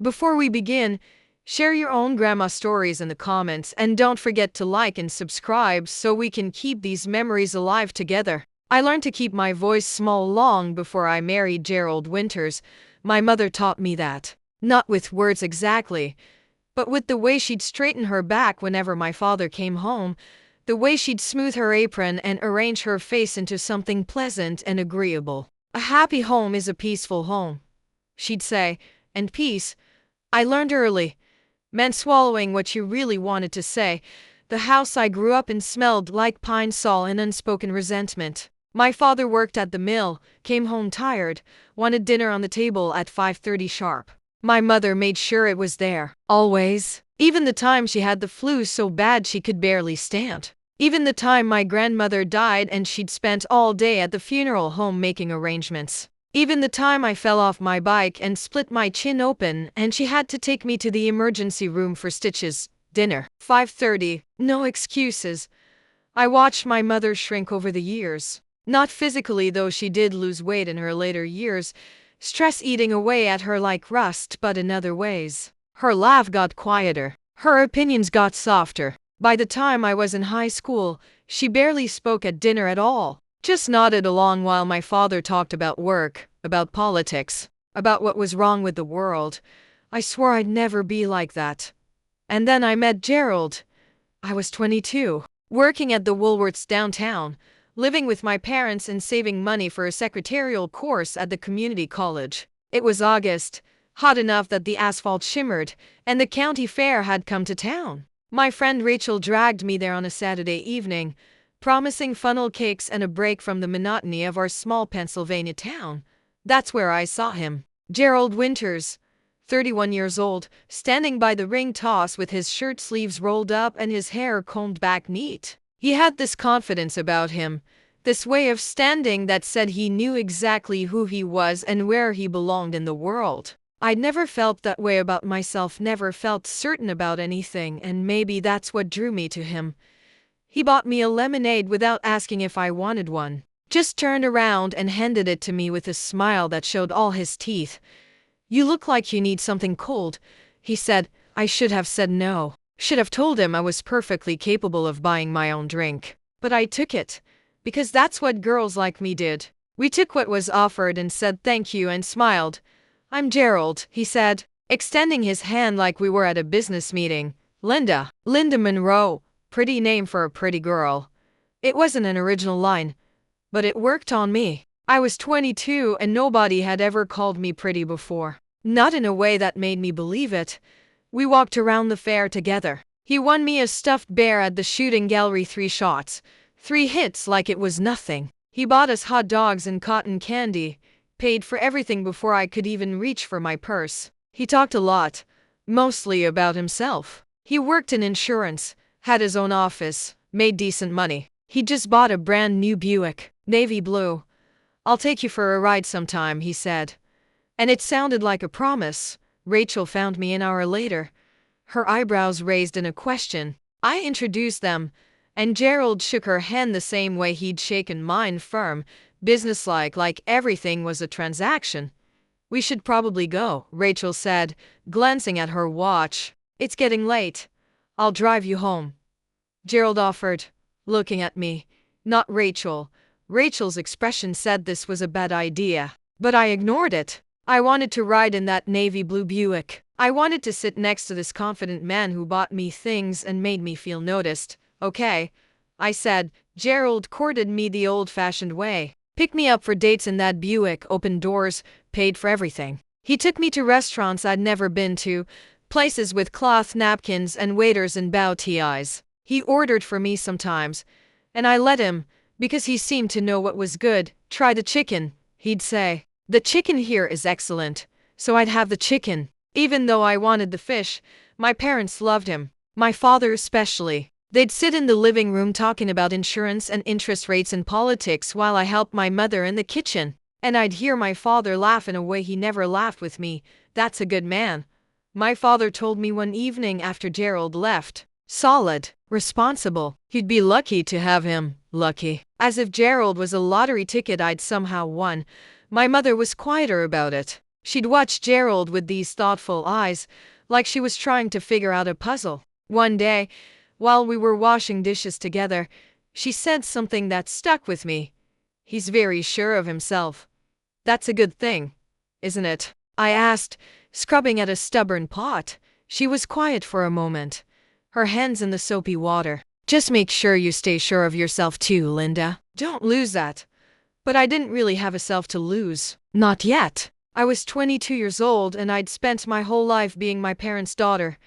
Before we begin, share your own grandma stories in the comments and don't forget to like and subscribe so we can keep these memories alive together. I learned to keep my voice small long before I married Gerald Winters. My mother taught me that. Not with words exactly, but with the way she'd straighten her back whenever my father came home, the way she'd smooth her apron and arrange her face into something pleasant and agreeable. A happy home is a peaceful home, she'd say, and peace, I learned early, meant swallowing what you really wanted to say. The house I grew up in smelled like pine sol and unspoken resentment. My father worked at the mill, came home tired, wanted dinner on the table at 5:30 sharp. My mother made sure it was there, always. Even the time she had the flu so bad she could barely stand. Even the time my grandmother died and she'd spent all day at the funeral home making arrangements. Even the time I fell off my bike and split my chin open and she had to take me to the emergency room for stitches. Dinner. 5:30. No excuses. I watched my mother shrink over the years. Not physically, though she did lose weight in her later years, stress eating away at her like rust, but in other ways. Her laugh got quieter. Her opinions got softer. By the time I was in high school, she barely spoke at dinner at all. Just nodded along while my father talked about work, about politics, about what was wrong with the world. I swore I'd never be like that. And then I met Gerald. I was 22, working at the Woolworths downtown, living with my parents and saving money for a secretarial course at the community college. It was August, hot enough that the asphalt shimmered, and the county fair had come to town. My friend Rachel dragged me there on a Saturday evening, promising funnel cakes and a break from the monotony of our small Pennsylvania town. That's where I saw him. Gerald Winters, 31 years old, standing by the ring toss with his shirt sleeves rolled up and his hair combed back neat. He had this confidence about him, this way of standing that said he knew exactly who he was and where he belonged in the world. I'd never felt that way about myself, never felt certain about anything, and maybe that's what drew me to him. He bought me a lemonade without asking if I wanted one. Just turned around and handed it to me with a smile that showed all his teeth. "You look like you need something cold," he said. I should have said no. Should have told him I was perfectly capable of buying my own drink. But I took it, because that's what girls like me did. We took what was offered and said thank you and smiled. "I'm Gerald," he said, extending his hand like we were at a business meeting. "Linda." Linda Monroe. Pretty name for a pretty girl. It wasn't an original line, but it worked on me. I was 22 and nobody had ever called me pretty before. Not in a way that made me believe it. We walked around the fair together. He won me a stuffed bear at the shooting gallery, 3 shots, 3 hits like it was nothing. He bought us hot dogs and cotton candy, paid for everything before I could even reach for my purse. He talked a lot, mostly about himself. He worked in insurance, had his own office, made decent money. He just bought a brand new Buick, navy blue. "I'll take you for a ride sometime," he said. And it sounded like a promise. Rachel found me an hour later, her eyebrows raised in a question. I introduced them, and Gerald shook her hand the same way he'd shaken mine, firm, businesslike, like everything was a transaction. "We should probably go," Rachel said, glancing at her watch. "It's getting late. I'll drive you home," Gerald offered, looking at me, not Rachel. Rachel's expression said this was a bad idea, but I ignored it. I wanted to ride in that navy blue Buick. I wanted to sit next to this confident man who bought me things and made me feel noticed. "Okay," I said. Gerald courted me the old-fashioned way. Picked me up for dates in that Buick, opened doors, paid for everything. He took me to restaurants I'd never been to, places with cloth napkins and waiters in bow ties. He ordered for me sometimes, and I let him, because he seemed to know what was good. "Try the chicken," he'd say. "The chicken here is excellent," so I'd have the chicken. Even though I wanted the fish, my parents loved him, my father especially. They'd sit in the living room talking about insurance and interest rates and politics while I helped my mother in the kitchen. And I'd hear my father laugh in a way he never laughed with me. "That's a good man," my father told me one evening after Gerald left. "Solid, responsible. You'd be lucky to have him." Lucky. As if Gerald was a lottery ticket I'd somehow won. My mother was quieter about it. She'd watch Gerald with these thoughtful eyes, like she was trying to figure out a puzzle. One day, while we were washing dishes together, she said something that stuck with me. "He's very sure of himself. That's a good thing, isn't it?" I asked, scrubbing at a stubborn pot. She was quiet for a moment, her hands in the soapy water. "Just make sure you stay sure of yourself too, Linda. Don't lose that." But I didn't really have a self to lose. Not yet. I was 22 years old and I'd spent my whole life being my parents' daughter,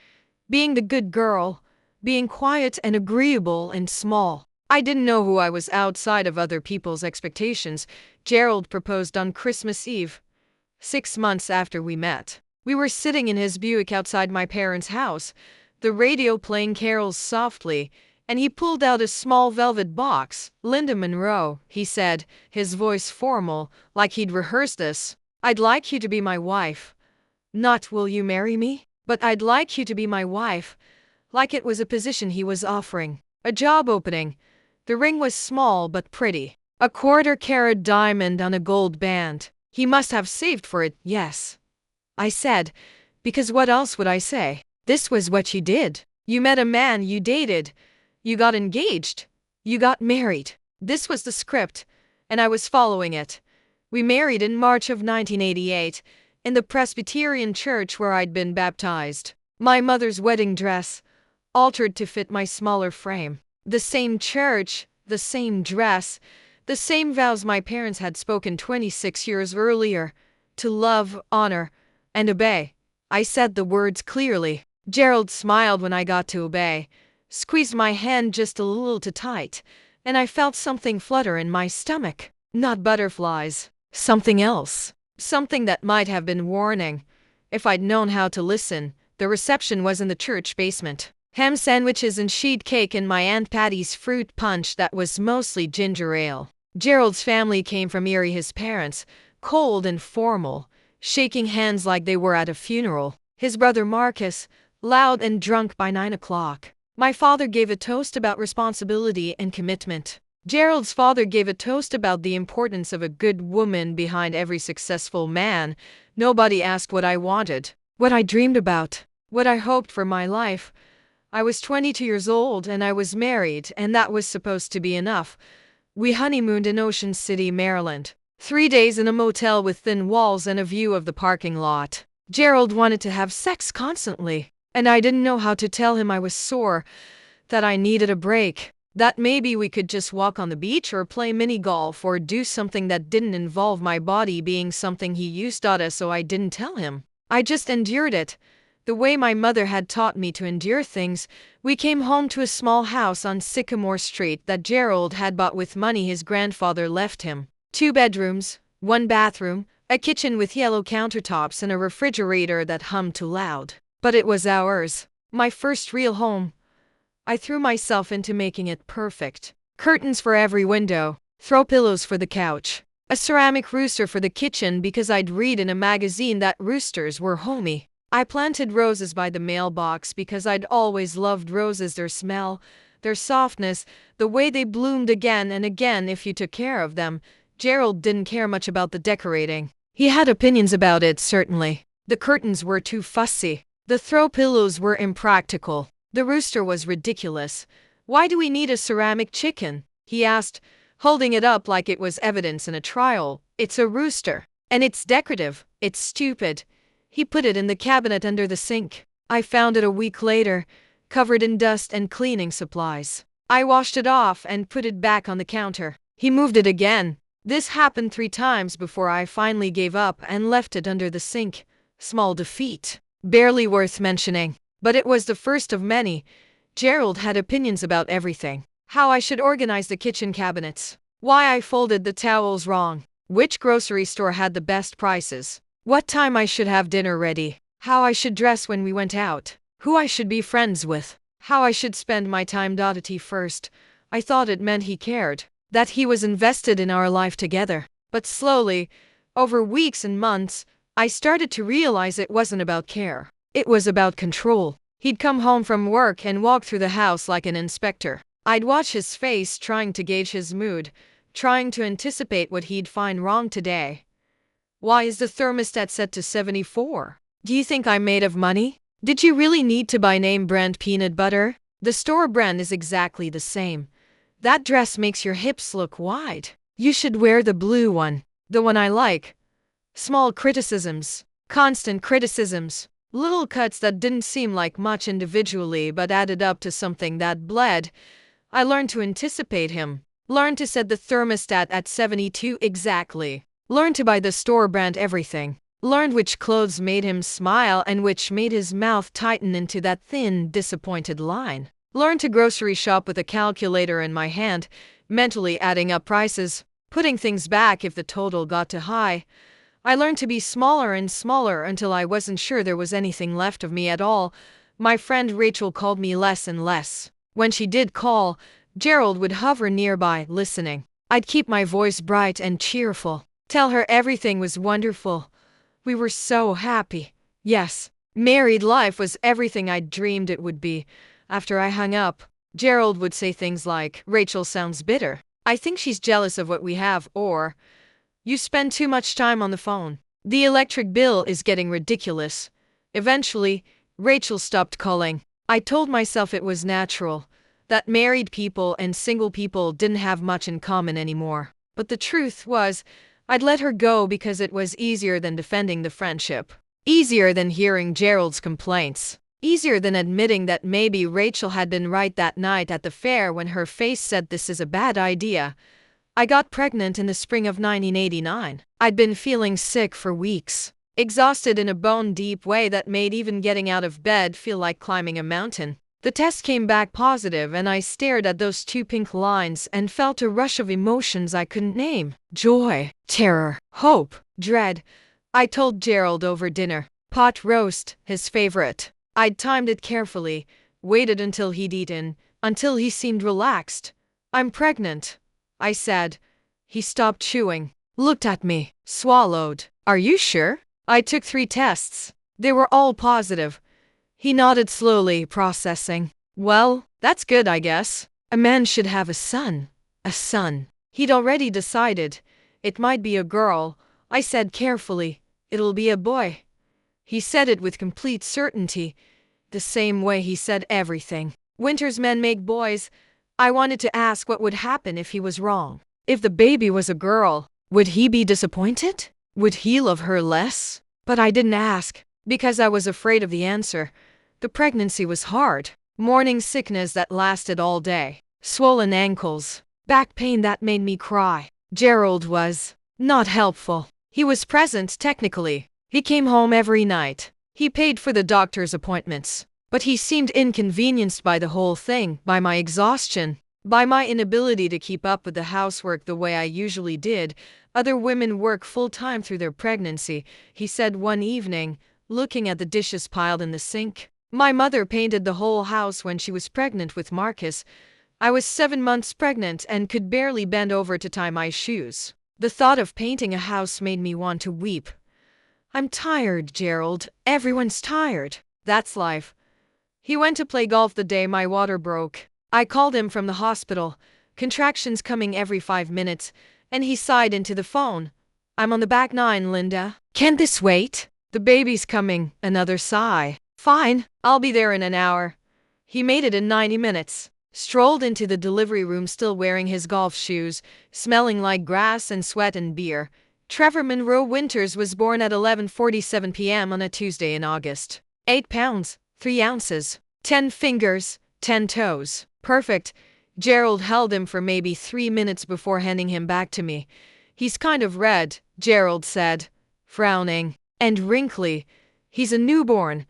being the good girl, being quiet and agreeable and small. I didn't know who I was outside of other people's expectations. Gerald proposed on Christmas Eve, 6 months after we met. We were sitting in his Buick outside my parents' house, the radio playing carols softly, and he pulled out a small velvet box. "Linda Monroe," he said, his voice formal, like he'd rehearsed this. "I'd like you to be my wife. Not will you marry me? But I'd like you to be my wife." Like it was a position he was offering. A job opening. The ring was small but pretty. A 1/4-carat diamond on a gold band. He must have saved for it, yes, I said, because what else would I say? This was what you did. You met a man, you dated, you got engaged, you got married. This was the script, and I was following it. We married in March of 1988, in the Presbyterian church where I'd been baptized. My mother's wedding dress, altered to fit my smaller frame. The same church, the same dress, the same vows my parents had spoken 26 years earlier. To love, honor, and obey. I said the words clearly. Gerald smiled when I got to obey, squeezed my hand just a little too tight, and I felt something flutter in my stomach. Not butterflies. Something else. Something that might have been warning. If I'd known how to listen. The reception was in the church basement. Ham sandwiches and sheet cake and my Aunt Patty's fruit punch that was mostly ginger ale. Gerald's family came from Erie, his parents, cold and formal, shaking hands like they were at a funeral. His brother Marcus, loud and drunk by 9 o'clock. My father gave a toast about responsibility and commitment. Gerald's father gave a toast about the importance of a good woman behind every successful man. Nobody asked what I wanted, what I dreamed about, what I hoped for my life. I was 22 years old and I was married, and that was supposed to be enough. We honeymooned in Ocean City, Maryland. 3 days in a motel with thin walls and a view of the parking lot. Gerald wanted to have sex constantly, and I didn't know how to tell him I was sore, that I needed a break, that maybe we could just walk on the beach or play mini golf or do something that didn't involve my body being something he used to, so I didn't tell him. I just endured it, the way my mother had taught me to endure things. We came home to a small house on Sycamore Street that Gerald had bought with money his grandfather left him. 2 bedrooms, 1 bathroom, a kitchen with yellow countertops and a refrigerator that hummed too loud. But it was ours. My first real home. I threw myself into making it perfect. Curtains for every window, throw pillows for the couch, a ceramic rooster for the kitchen because I'd read in a magazine that roosters were homey. I planted roses by the mailbox because I'd always loved roses, their smell, their softness, the way they bloomed again and again if you took care of them. Gerald didn't care much about the decorating. He had opinions about it, certainly. The curtains were too fussy. The throw pillows were impractical. The rooster was ridiculous. "Why do we need a ceramic chicken?" he asked, holding it up like it was evidence in a trial. "It's a rooster. And it's decorative. It's stupid." He put it in the cabinet under the sink. I found it a week later, covered in dust and cleaning supplies. I washed it off and put it back on the counter. He moved it again. This happened 3 times before I finally gave up and left it under the sink. Small defeat. Barely worth mentioning. But it was the first of many. Gerald had opinions about everything. How I should organize the kitchen cabinets. Why I folded the towels wrong. Which grocery store had the best prices. What time I should have dinner ready. How I should dress when we went out. Who I should be friends with. How I should spend my time. First, I thought it meant he cared. That he was invested in our life together. But slowly, over weeks and months, I started to realize it wasn't about care. It was about control. He'd come home from work and walk through the house like an inspector. I'd watch his face, trying to gauge his mood, trying to anticipate what he'd find wrong today. Why is the thermostat set to 74? Do you think I'm made of money? Did you really need to buy name brand peanut butter? The store brand is exactly the same. That dress makes your hips look wide. You should wear the blue one, the one I like. Small criticisms, constant criticisms, little cuts that didn't seem like much individually but added up to something that bled. I learned to anticipate him, learned to set the thermostat at 72 exactly, learned to buy the store brand everything, learned which clothes made him smile and which made his mouth tighten into that thin, disappointed line. Learned to grocery shop with a calculator in my hand, mentally adding up prices, putting things back if the total got too high. I learned to be smaller and smaller until I wasn't sure there was anything left of me at all. My friend Rachel called me less and less. When she did call, Gerald would hover nearby, listening. I'd keep my voice bright and cheerful, tell her everything was wonderful. We were so happy. Yes, married life was everything I'd dreamed it would be. After I hung up, Gerald would say things like, "Rachel sounds bitter. I think she's jealous of what we have," or, "You spend too much time on the phone. The electric bill is getting ridiculous." Eventually, Rachel stopped calling. I told myself it was natural, that married people and single people didn't have much in common anymore. But the truth was, I'd let her go because it was easier than defending the friendship. Easier than hearing Gerald's complaints. Easier than admitting that maybe Rachel had been right that night at the fair when her face said this is a bad idea. I got pregnant in the spring of 1989. I'd been feeling sick for weeks, exhausted in a bone-deep way that made even getting out of bed feel like climbing a mountain. The test came back positive and I stared at those two pink lines and felt a rush of emotions I couldn't name. Joy, terror, hope, dread. I told Gerald over dinner. Pot roast, his favorite. I'd timed it carefully, waited until he'd eaten, until he seemed relaxed. "I'm pregnant," I said. He stopped chewing, looked at me, swallowed. "Are you sure?" I took 3 tests. They were all positive. He nodded slowly, processing. "Well, that's good, I guess. A man should have a son." A son. He'd already decided. "It might be a girl," I said carefully. "It'll be a boy." He said it with complete certainty, the same way he said everything. Winters men make boys. I wanted to ask what would happen if he was wrong. If the baby was a girl, would he be disappointed? Would he love her less? But I didn't ask, because I was afraid of the answer. The pregnancy was hard. Morning sickness that lasted all day. Swollen ankles. Back pain that made me cry. Gerald was not helpful. He was present, technically. He came home every night. He paid for the doctor's appointments. But he seemed inconvenienced by the whole thing, by my exhaustion, by my inability to keep up with the housework the way I usually did. "Other women work full-time through their pregnancy," he said one evening, looking at the dishes piled in the sink. "My mother painted the whole house when she was pregnant with Marcus. I was 7 months pregnant and could barely bend over to tie my shoes. The thought of painting a house made me want to weep." "I'm tired, Gerald. Everyone's tired. That's life." He went to play golf the day my water broke. I called him from the hospital, contractions coming every 5 minutes, and he sighed into the phone. "I'm on the back 9, Linda. Can't this wait?" "The baby's coming." Another sigh. "Fine, I'll be there in an hour." He made it in 90 minutes. Strolled into the delivery room still wearing his golf shoes, smelling like grass and sweat and beer. Trevor Monroe Winters was born at 11:47 p.m. on a Tuesday in August. 8 pounds, 3 ounces, 10 fingers, 10 toes. Perfect. Gerald held him for maybe 3 minutes before handing him back to me. "He's kind of red," Gerald said, frowning, "and wrinkly. He's a newborn."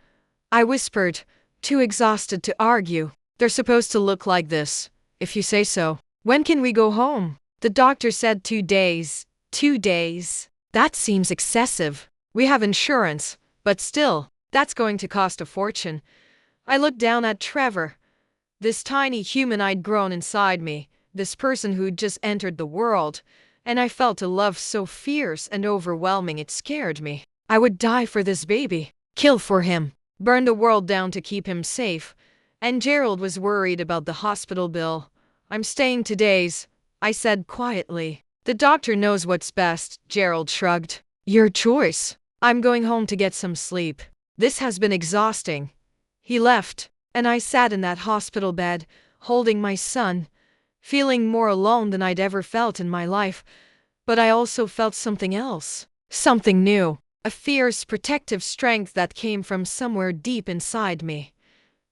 I whispered, too exhausted to argue. "They're supposed to look like this, if you say so." "When can we go home?" The doctor said 2 days. 2 days. That seems excessive. We have insurance, but still, that's going to cost a fortune. I looked down at Trevor. This tiny human I'd grown inside me, this person who'd just entered the world, and I felt a love so fierce and overwhelming it scared me. I would die for this baby, kill for him, burn the world down to keep him safe. And Gerald was worried about the hospital bill. "I'm staying 2 days," I said quietly. "The doctor knows what's best," Gerald shrugged. Your choice. I'm going home to get some sleep. This has been exhausting. He left, and I sat in that hospital bed, holding my son, feeling more alone than I'd ever felt in my life. But I also felt something else. Something new. A fierce, protective strength that came from somewhere deep inside me.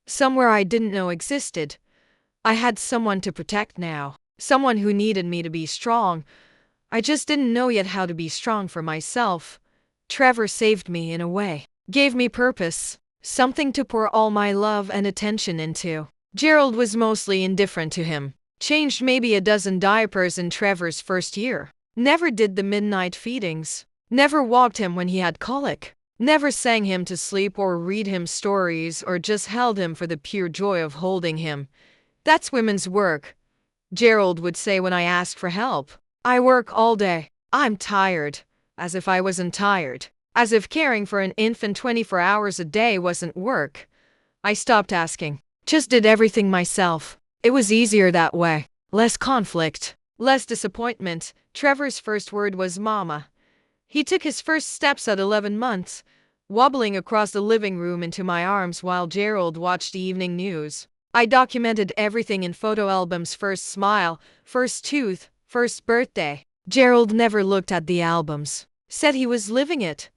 Somewhere I didn't know existed. I had someone to protect now. Someone who needed me to be strong. I just didn't know yet how to be strong for myself. Trevor saved me in a way. Gave me purpose. Something to pour all my love and attention into. Gerald was mostly indifferent to him. Changed maybe a dozen diapers in Trevor's first year. Never did the midnight feedings. Never walked him when he had colic. Never sang him to sleep or read him stories or just held him for the pure joy of holding him. That's women's work, Gerald would say when I asked for help. I work all day. I'm tired. As if I wasn't tired. As if caring for an infant 24 hours a day wasn't work. I stopped asking. Just did everything myself. It was easier that way. Less conflict. Less disappointment. Trevor's first word was mama. He took his first steps at 11 months, wobbling across the living room into my arms while Gerald watched the evening news. I documented everything in photo albums: first smile, first tooth, first birthday. Gerald never looked at the albums. Said he was living it.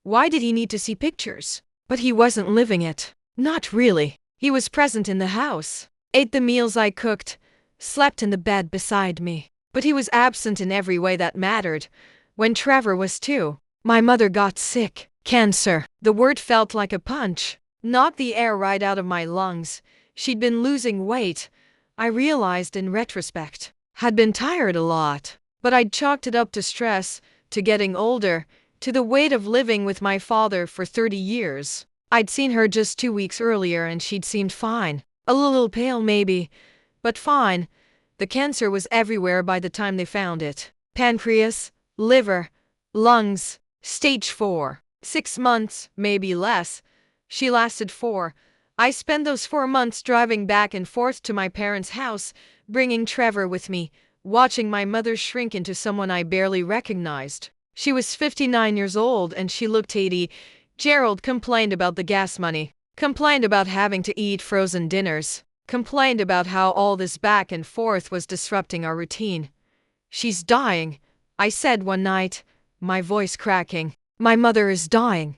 Why did he need to see pictures? But he wasn't living it. Not really. He was present in the house. Ate the meals I cooked. Slept in the bed beside me. But he was absent in every way that mattered. When Trevor was 2, my mother got sick. Cancer. The word felt like a punch. Knocked the air right out of my lungs. She'd been losing weight. I realized in retrospect. Had been tired a lot. But I'd chalked it up to stress, to getting older, to the weight of living with my father for 30 years. I'd seen her just 2 weeks earlier and she'd seemed fine. A little pale maybe, but fine. The cancer was everywhere by the time they found it. Pancreas, liver, lungs, stage 4. 6 months, maybe less. She lasted 4. I spent those 4 months driving back and forth to my parents' house, bringing Trevor with me, watching my mother shrink into someone I barely recognized. She was 59 years old and she looked 80. Gerald complained about the gas money, complained about having to eat frozen dinners, complained about how all this back and forth was disrupting our routine. She's dying, I said one night, my voice cracking. My mother is dying.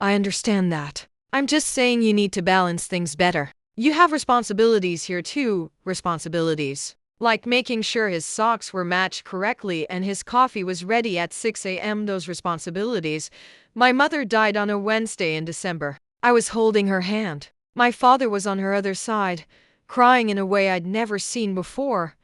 I understand that. I'm just saying you need to balance things better. You have responsibilities here too, responsibilities. Like making sure his socks were matched correctly and his coffee was ready at 6 a.m. Those responsibilities. My mother died on a Wednesday in December. I was holding her hand. My father was on her other side, crying in a way I'd never seen before,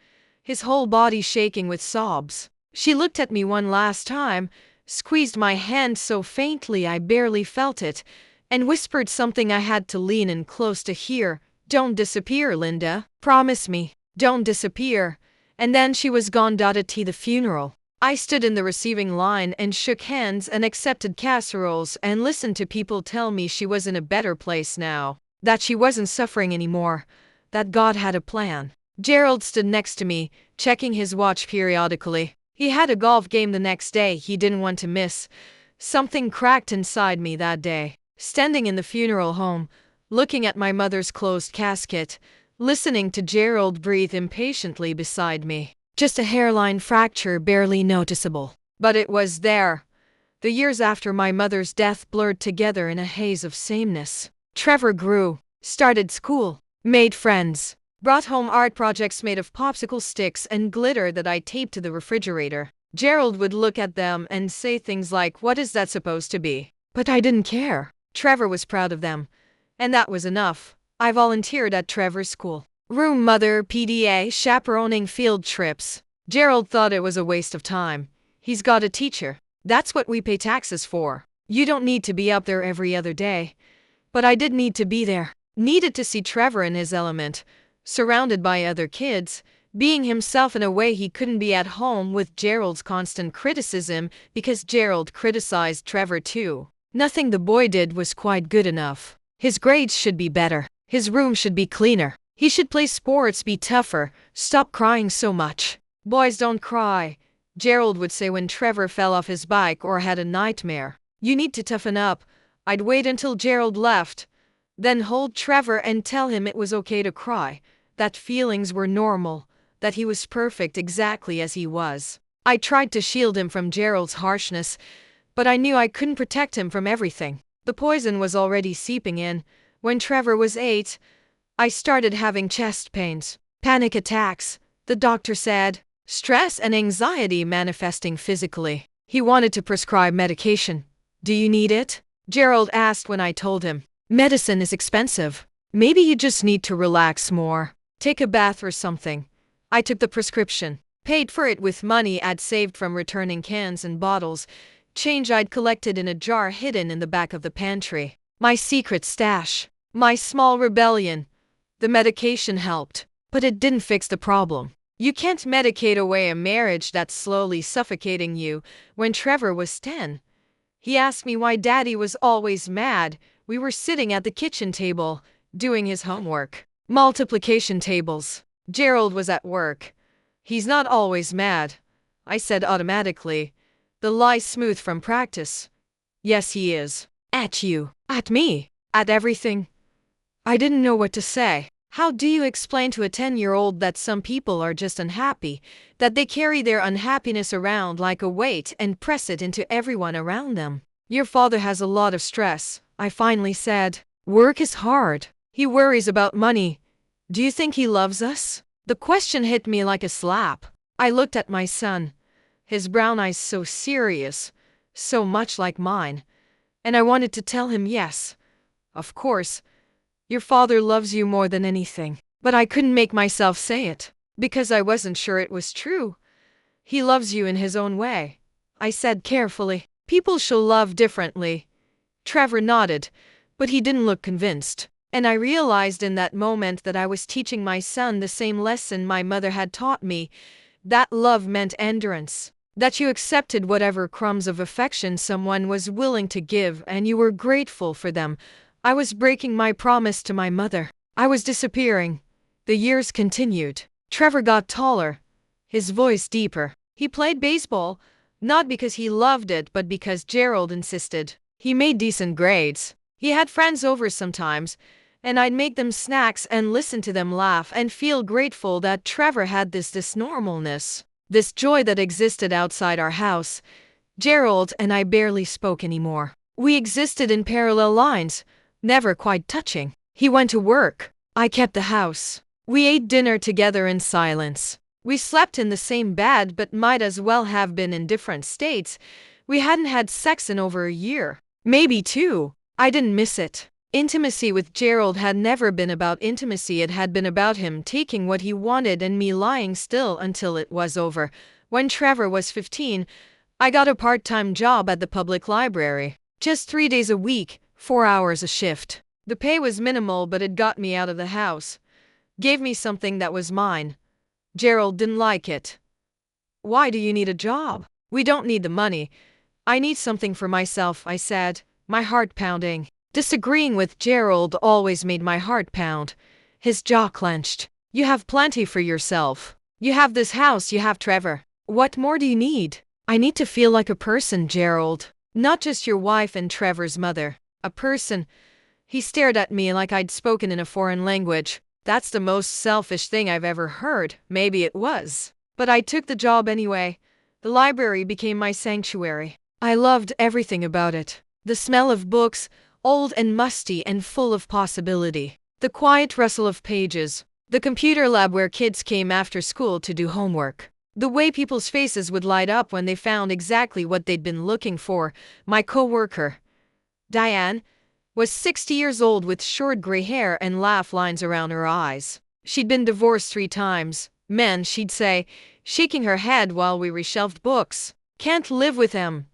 his whole body shaking with sobs. She looked at me one last time, squeezed my hand so faintly I barely felt it, and whispered something I had to lean in close to hear. Don't disappear, Linda. Promise me. Don't disappear. And then she was gone. At the funeral. I stood in the receiving line and shook hands and accepted casseroles and listened to people tell me she was in a better place now, that she wasn't suffering anymore, that God had a plan. Gerald stood next to me, checking his watch periodically. He had a golf game the next day he didn't want to miss. Something cracked inside me that day. Standing in the funeral home, looking at my mother's closed casket, listening to Gerald breathe impatiently beside me. Just a hairline fracture, barely noticeable. But it was there. The years after my mother's death blurred together in a haze of sameness. Trevor grew, started school, made friends, brought home art projects made of popsicle sticks and glitter that I taped to the refrigerator. Gerald would look at them and say things like, "What is that supposed to be?" But I didn't care. Trevor was proud of them. And that was enough. I volunteered at Trevor's school. Room mother, PDA, chaperoning field trips. Gerald thought it was a waste of time. He's got a teacher. That's what we pay taxes for. You don't need to be up there every other day. But I did need to be there. Needed to see Trevor in his element, surrounded by other kids, being himself in a way he couldn't be at home with Gerald's constant criticism because Gerald criticized Trevor too. Nothing the boy did was quite good enough. His grades should be better. His room should be cleaner. He should play sports, be tougher, stop crying so much. Boys don't cry. Gerald would say when Trevor fell off his bike or had a nightmare. You need to toughen up. I'd wait until Gerald left, then hold Trevor and tell him it was okay to cry, that feelings were normal, that he was perfect exactly as he was. I tried to shield him from Gerald's harshness, but I knew I couldn't protect him from everything. The poison was already seeping in. When Trevor was 8, I started having chest pains, panic attacks, the doctor said, stress and anxiety manifesting physically. He wanted to prescribe medication. Do you need it? Gerald asked when I told him. Medicine is expensive. Maybe you just need to relax more. Take a bath or something. I took the prescription, paid for it with money I'd saved from returning cans and bottles, change I'd collected in a jar hidden in the back of the pantry. My secret stash. My small rebellion. The medication helped, but it didn't fix the problem. You can't medicate away a marriage that's slowly suffocating you. When Trevor was 10, he asked me why Daddy was always mad. We were sitting at the kitchen table, doing his homework. Multiplication tables. Gerald was at work. He's not always mad, I said automatically. The lie smooth from practice. Yes, he is. At you. At me. At everything. I didn't know what to say. How do you explain to a 10-year-old that some people are just unhappy, that they carry their unhappiness around like a weight and press it into everyone around them? Your father has a lot of stress, I finally said. Work is hard. He worries about money. Do you think he loves us? The question hit me like a slap. I looked at my son, his brown eyes so serious, so much like mine, and I wanted to tell him yes. Of course, your father loves you more than anything. But I couldn't make myself say it, because I wasn't sure it was true. He loves you in his own way, I said carefully. People show love differently. Trevor nodded, but he didn't look convinced. And I realized in that moment that I was teaching my son the same lesson my mother had taught me, that love meant endurance, that you accepted whatever crumbs of affection someone was willing to give and you were grateful for them. I was breaking my promise to my mother. I was disappearing. The years continued. Trevor got taller, his voice deeper. He played baseball, not because he loved it, but because Gerald insisted. He made decent grades. He had friends over sometimes, and I'd make them snacks and listen to them laugh and feel grateful that Trevor had this normalness, this joy that existed outside our house. Gerald and I barely spoke anymore. We existed in parallel lines, never quite touching. He went to work. I kept the house. We ate dinner together in silence. We slept in the same bed but might as well have been in different states. We hadn't had sex in over a year. Maybe 2. I didn't miss it. Intimacy with Gerald had never been about intimacy. It had been about him taking what he wanted and me lying still until it was over. When Trevor was 15, I got a part-time job at the public library. Just 3 days a week, 4 hours a shift. The pay was minimal, but it got me out of the house. Gave me something that was mine. Gerald didn't like it. Why do you need a job? We don't need the money. I need something for myself, I said, my heart pounding. Disagreeing with Gerald always made my heart pound. His jaw clenched. You have plenty for yourself. You have this house, you have Trevor. What more do you need? I need to feel like a person, Gerald. Not just your wife and Trevor's mother. A person. He stared at me like I'd spoken in a foreign language. That's the most selfish thing I've ever heard. Maybe it was. But I took the job anyway. The library became my sanctuary. I loved everything about it. The smell of books, old and musty and full of possibility. The quiet rustle of pages. The computer lab where kids came after school to do homework. The way people's faces would light up when they found exactly what they'd been looking for. My coworker, Diane, was 60 years old with short gray hair and laugh lines around her eyes. She'd been divorced 3 times. Men, she'd say, shaking her head while we reshelved books. Can't live with them.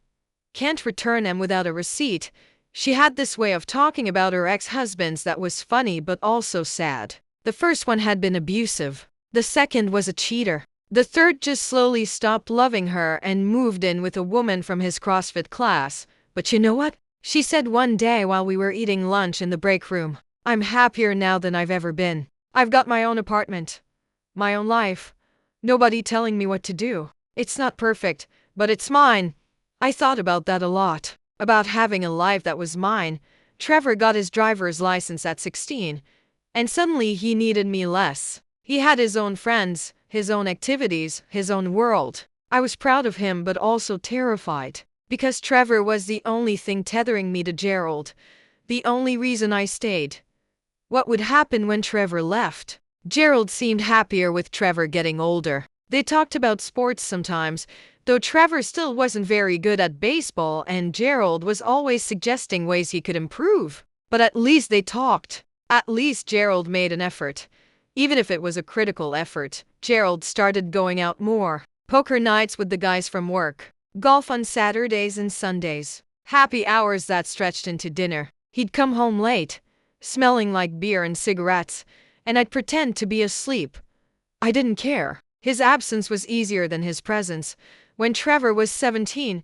Can't return them without a receipt. She had this way of talking about her ex-husbands that was funny but also sad. The first one had been abusive. The second was a cheater. The third just slowly stopped loving her and moved in with a woman from his CrossFit class. But you know what? She said one day while we were eating lunch in the break room, I'm happier now than I've ever been. I've got my own apartment. My own life. Nobody telling me what to do. It's not perfect, but it's mine. I thought about that a lot. About having a life that was mine. Trevor got his driver's license at 16, and suddenly he needed me less. He had his own friends, his own activities, his own world. I was proud of him but also terrified. Because Trevor was the only thing tethering me to Gerald. The only reason I stayed. What would happen when Trevor left? Gerald seemed happier with Trevor getting older. They talked about sports sometimes, though Trevor still wasn't very good at baseball and Gerald was always suggesting ways he could improve. But at least they talked. At least Gerald made an effort. Even if it was a critical effort, Gerald started going out more. Poker nights with the guys from work. Golf on Saturdays and Sundays. Happy hours that stretched into dinner. He'd come home late, smelling like beer and cigarettes, and I'd pretend to be asleep. I didn't care. His absence was easier than his presence. When Trevor was 17,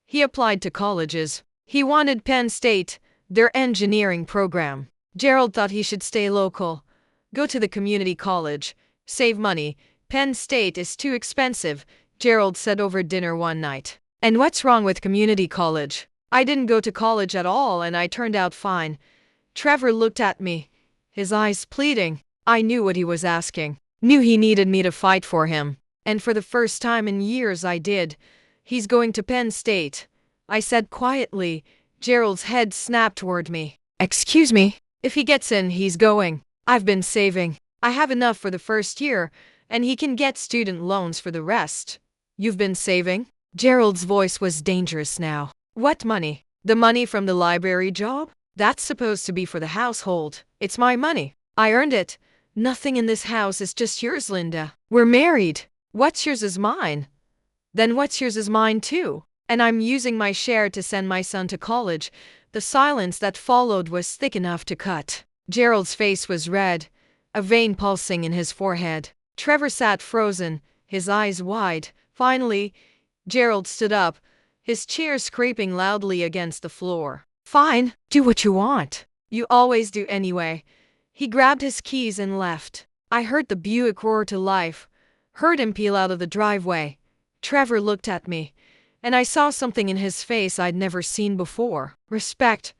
he applied to colleges. He wanted Penn State, their engineering program. Gerald thought he should stay local. Go to the community college. Save money. Penn State is too expensive, Gerald said over dinner one night. And what's wrong with community college? I didn't go to college at all and I turned out fine. Trevor looked at me, his eyes pleading. I knew what he was asking. Knew he needed me to fight for him. And for the first time in years I did. He's going to Penn State, I said quietly. Gerald's head snapped toward me. Excuse me? If he gets in, he's going. I've been saving. I have enough for the first year, and he can get student loans for the rest. You've been saving? Gerald's voice was dangerous now. What money? The money from the library job? That's supposed to be for the household. It's my money. I earned it. Nothing in this house is just yours, Linda. We're married. What's yours is mine. Then what's yours is mine too. And I'm using my share to send my son to college. The silence that followed was thick enough to cut. Gerald's face was red, a vein pulsing in his forehead. Trevor sat frozen, his eyes wide. Finally, Gerald stood up, his chair scraping loudly against the floor. Fine, do what you want. You always do anyway. He grabbed his keys and left. I heard the Buick roar to life, heard him peel out of the driveway. Trevor looked at me, and I saw something in his face I'd never seen before. Respect.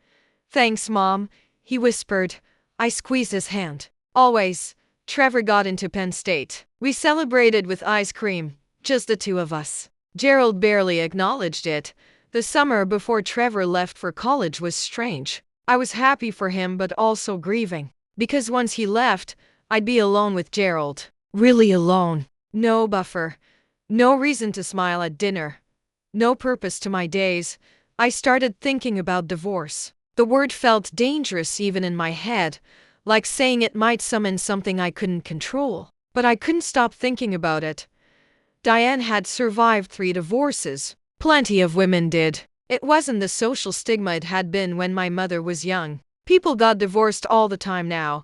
Thanks, Mom, he whispered. I squeezed his hand. Always. Trevor got into Penn State. We celebrated with ice cream, just the two of us. Gerald barely acknowledged it. The summer before Trevor left for college was strange. I was happy for him but also grieving. Because once he left, I'd be alone with Gerald. Really alone. No buffer. No reason to smile at dinner. No purpose to my days. I started thinking about divorce. The word felt dangerous even in my head, like saying it might summon something I couldn't control. But I couldn't stop thinking about it. Diane had survived 3 divorces. Plenty of women did. It wasn't the social stigma it had been when my mother was young. People got divorced all the time now.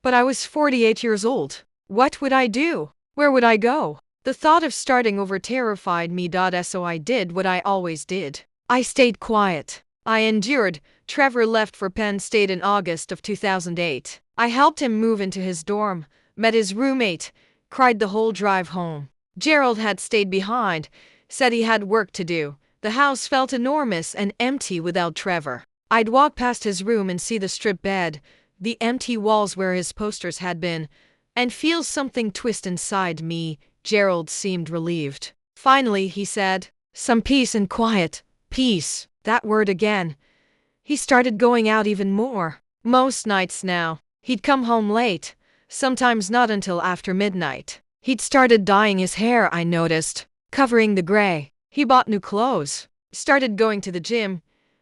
But I was 48 years old. What would I do? Where would I go? The thought of starting over terrified me. So I did what I always did. I stayed quiet. I endured. Trevor left for Penn State in August of 2008. I helped him move into his dorm, met his roommate, cried the whole drive home. Gerald had stayed behind, said he had work to do. The house felt enormous and empty without Trevor. I'd walk past his room and see the strip bed, the empty walls where his posters had been, and feel something twist inside me. Gerald seemed relieved. Finally, he said, some peace and quiet. Peace. That word again. He started going out even more. Most nights now. He'd come home late, sometimes not until after midnight. He'd started dyeing his hair, I noticed, covering the gray. He bought new clothes, started going to the gym.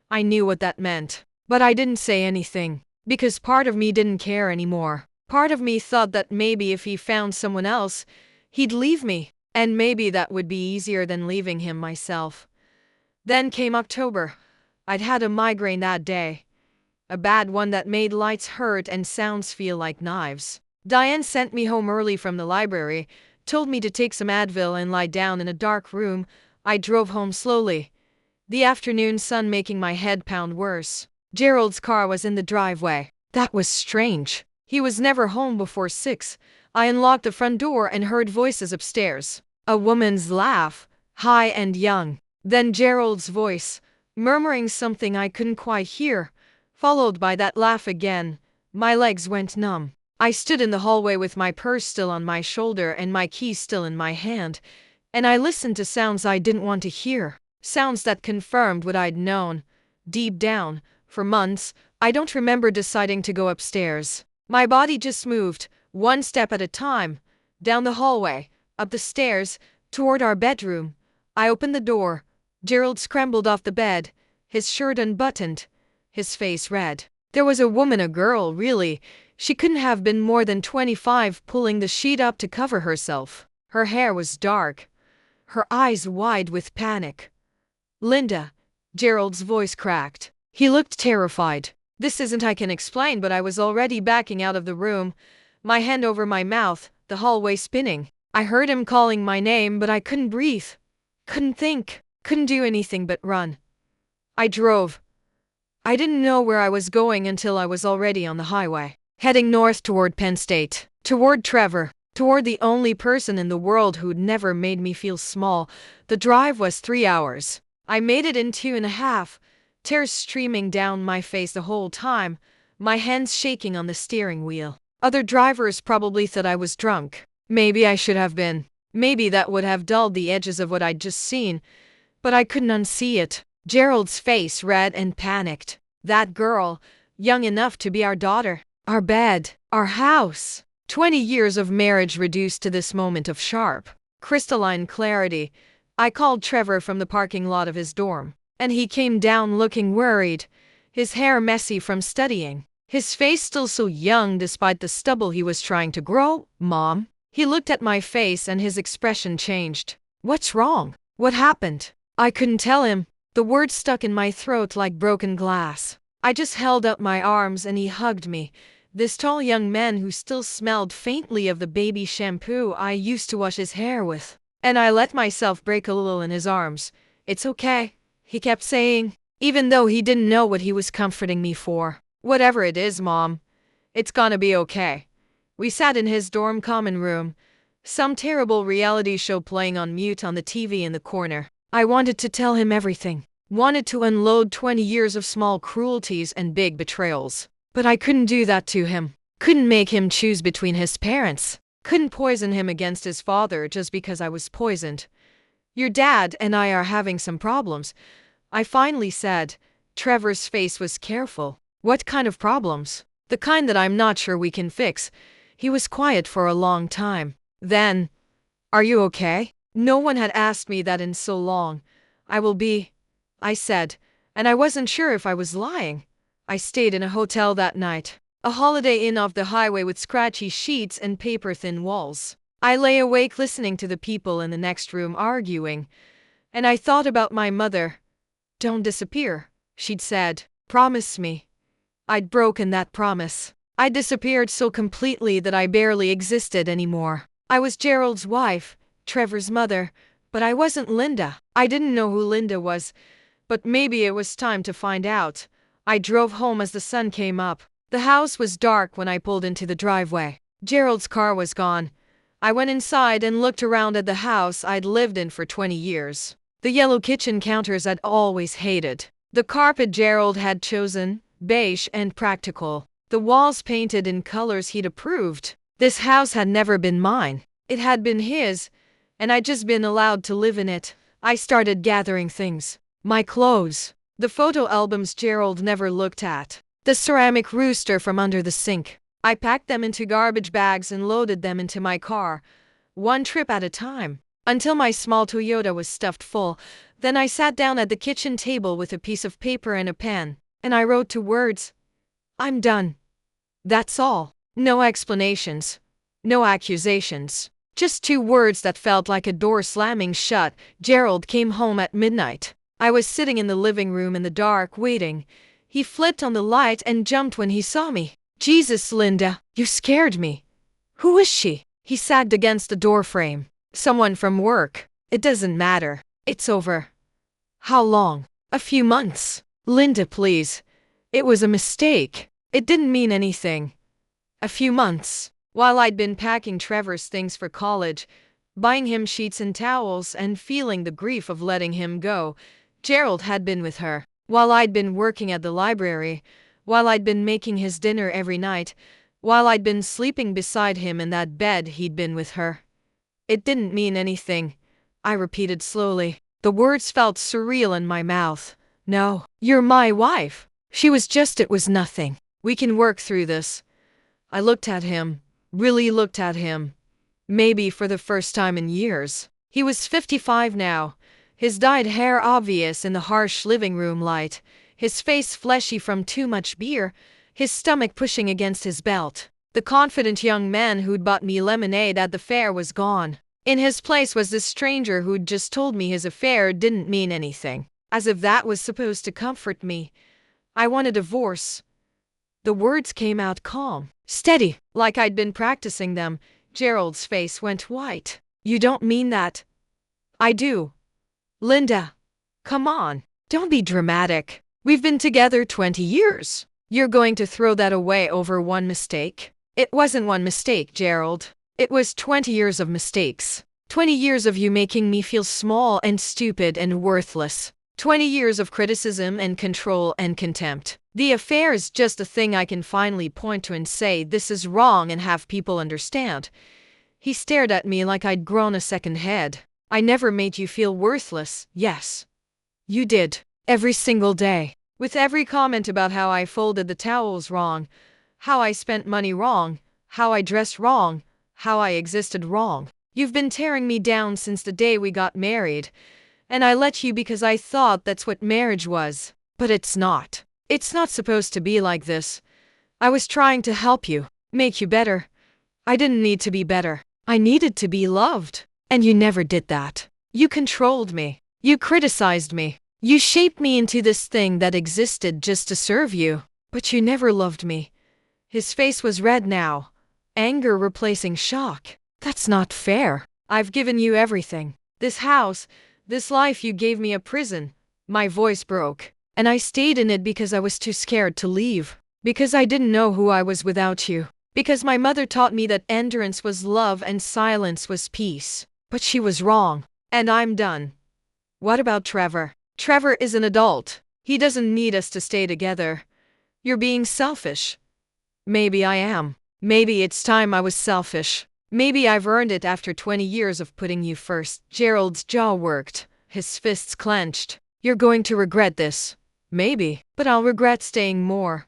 I knew what that meant, but I didn't say anything, because part of me didn't care anymore. Part of me thought that maybe if he found someone else, he'd leave me, and maybe that would be easier than leaving him myself. Then came October. I'd had a migraine that day. A bad one that made lights hurt and sounds feel like knives. Diane sent me home early from the library, told me to take some Advil and lie down in a dark room. I drove home slowly, the afternoon sun making my head pound worse. Gerald's car was in the driveway. That was strange. He was never home before 6. I unlocked the front door and heard voices upstairs. A woman's laugh, high and young. Then Gerald's voice, murmuring something I couldn't quite hear, followed by that laugh again. My legs went numb. I stood in the hallway with my purse still on my shoulder and my keys still in my hand, and I listened to sounds I didn't want to hear. Sounds that confirmed what I'd known. Deep down, for months, I don't remember deciding to go upstairs. My body just moved, one step at a time, down the hallway, up the stairs, toward our bedroom. I opened the door. Gerald scrambled off the bed, his shirt unbuttoned, his face red. There was a woman, a girl, really. She couldn't have been more than 25, pulling the sheet up to cover herself. Her hair was dark, her eyes wide with panic. "Linda," Gerald's voice cracked. He looked terrified. This isn't I can explain, but I was already backing out of the room, my hand over my mouth, the hallway spinning. I heard him calling my name, but I couldn't breathe. Couldn't think. Couldn't do anything but run. I drove. I didn't know where I was going until I was already on the highway, heading north toward Penn State, toward Trevor, toward the only person in the world who'd never made me feel small. The drive was 3 hours. I made it in 2.5, tears streaming down my face the whole time, my hands shaking on the steering wheel. Other drivers probably thought I was drunk. Maybe I should have been. Maybe that would have dulled the edges of what I'd just seen, but I couldn't unsee it. Gerald's face red and panicked. That girl, young enough to be our daughter, our bed, our house. 20 years of marriage reduced to this moment of sharp, crystalline clarity. I called Trevor from the parking lot of his dorm, and he came down looking worried, his hair messy from studying, his face still so young despite the stubble he was trying to grow. "Mom?" He looked at my face and his expression changed. "What's wrong? What happened?" I couldn't tell him. The words stuck in my throat like broken glass. I just held out my arms and he hugged me. This tall young man who still smelled faintly of the baby shampoo I used to wash his hair with. And I let myself break a little in his arms. "It's okay," he kept saying, even though he didn't know what he was comforting me for. "Whatever it is, Mom, it's gonna be okay." We sat in his dorm common room, some terrible reality show playing on mute on the TV in the corner. I wanted to tell him everything, wanted to unload 20 years of small cruelties and big betrayals. But I couldn't do that to him. Couldn't make him choose between his parents. Couldn't poison him against his father just because I was poisoned. "Your dad and I are having some problems," I finally said. Trevor's face was careful. "What kind of problems?" "The kind that I'm not sure we can fix." He was quiet for a long time. Then, "Are you okay?" No one had asked me that in so long. "I will be," I said, and I wasn't sure if I was lying. I stayed in a hotel that night, a Holiday Inn off the highway with scratchy sheets and paper-thin walls. I lay awake listening to the people in the next room arguing, and I thought about my mother. "Don't disappear," she'd said. "Promise me." I'd broken that promise. I disappeared so completely that I barely existed anymore. I was Gerald's wife, Trevor's mother, but I wasn't Linda. I didn't know who Linda was, but maybe it was time to find out. I drove home as the sun came up. The house was dark when I pulled into the driveway. Gerald's car was gone. I went inside and looked around at the house I'd lived in for 20 years. The yellow kitchen counters I'd always hated. The carpet Gerald had chosen, beige and practical. The walls painted in colors he'd approved. This house had never been mine. It had been his, and I'd just been allowed to live in it. I started gathering things. My clothes. The photo albums Gerald never looked at. The ceramic rooster from under the sink. I packed them into garbage bags and loaded them into my car, one trip at a time, until my small Toyota was stuffed full. Then I sat down at the kitchen table with a piece of paper and a pen, and I wrote 2 words. "I'm done." That's all. No explanations. No accusations. Just 2 words that felt like a door slamming shut. Gerald came home at midnight. I was sitting in the living room in the dark, waiting. He flipped on the light and jumped when he saw me. "Jesus, Linda, you scared me." "Who is she?" He sagged against the doorframe. "Someone from work." "It doesn't matter. It's over." "How long?" "A few months." "Linda, please. It was a mistake. It didn't mean anything." "A few months." While I'd been packing Trevor's things for college, buying him sheets and towels and feeling the grief of letting him go. Gerald had been with her, while I'd been working at the library, while I'd been making his dinner every night, while I'd been sleeping beside him in that bed he'd been with her. It didn't mean anything, I repeated slowly. The words felt surreal in my mouth. No, you're my wife. It was nothing. We can work through this. I looked at him, really looked at him. Maybe for the first time in years. He was 55 now, his dyed hair obvious in the harsh living room light, his face fleshy from too much beer, his stomach pushing against his belt. The confident young man who'd bought me lemonade at the fair was gone. In his place was this stranger who'd just told me his affair didn't mean anything, as if that was supposed to comfort me. I want a divorce. The words came out calm, steady, like I'd been practicing them. Gerald's face went white. You don't mean that? I do. Linda, come on, don't be dramatic. We've been together 20 years. You're going to throw that away over one mistake? It wasn't one mistake, Gerald. It was 20 years of mistakes. 20 years of you making me feel small and stupid and worthless. 20 years of criticism and control and contempt. The affair is just a thing I can finally point to and say this is wrong and have people understand. He stared at me like I'd grown a second head. I never made you feel worthless, yes. You did. Every single day. With every comment about how I folded the towels wrong, how I spent money wrong, how I dressed wrong, how I existed wrong. You've been tearing me down since the day we got married. And I let you because I thought that's what marriage was. But it's not. It's not supposed to be like this. I was trying to help you, make you better. I didn't need to be better. I needed to be loved. And you never did that. You controlled me. You criticized me. You shaped me into this thing that existed just to serve you. But you never loved me. His face was red now, anger replacing shock. That's not fair. I've given you everything. This house, this life. You gave me a prison. My voice broke. And I stayed in it because I was too scared to leave. Because I didn't know who I was without you. Because my mother taught me that endurance was love and silence was peace. But she was wrong. And I'm done. What about Trevor? Trevor is an adult. He doesn't need us to stay together. You're being selfish. Maybe I am. Maybe it's time I was selfish. Maybe I've earned it after 20 years of putting you first. Gerald's jaw worked. His fists clenched. You're going to regret this. Maybe. But I'll regret staying more.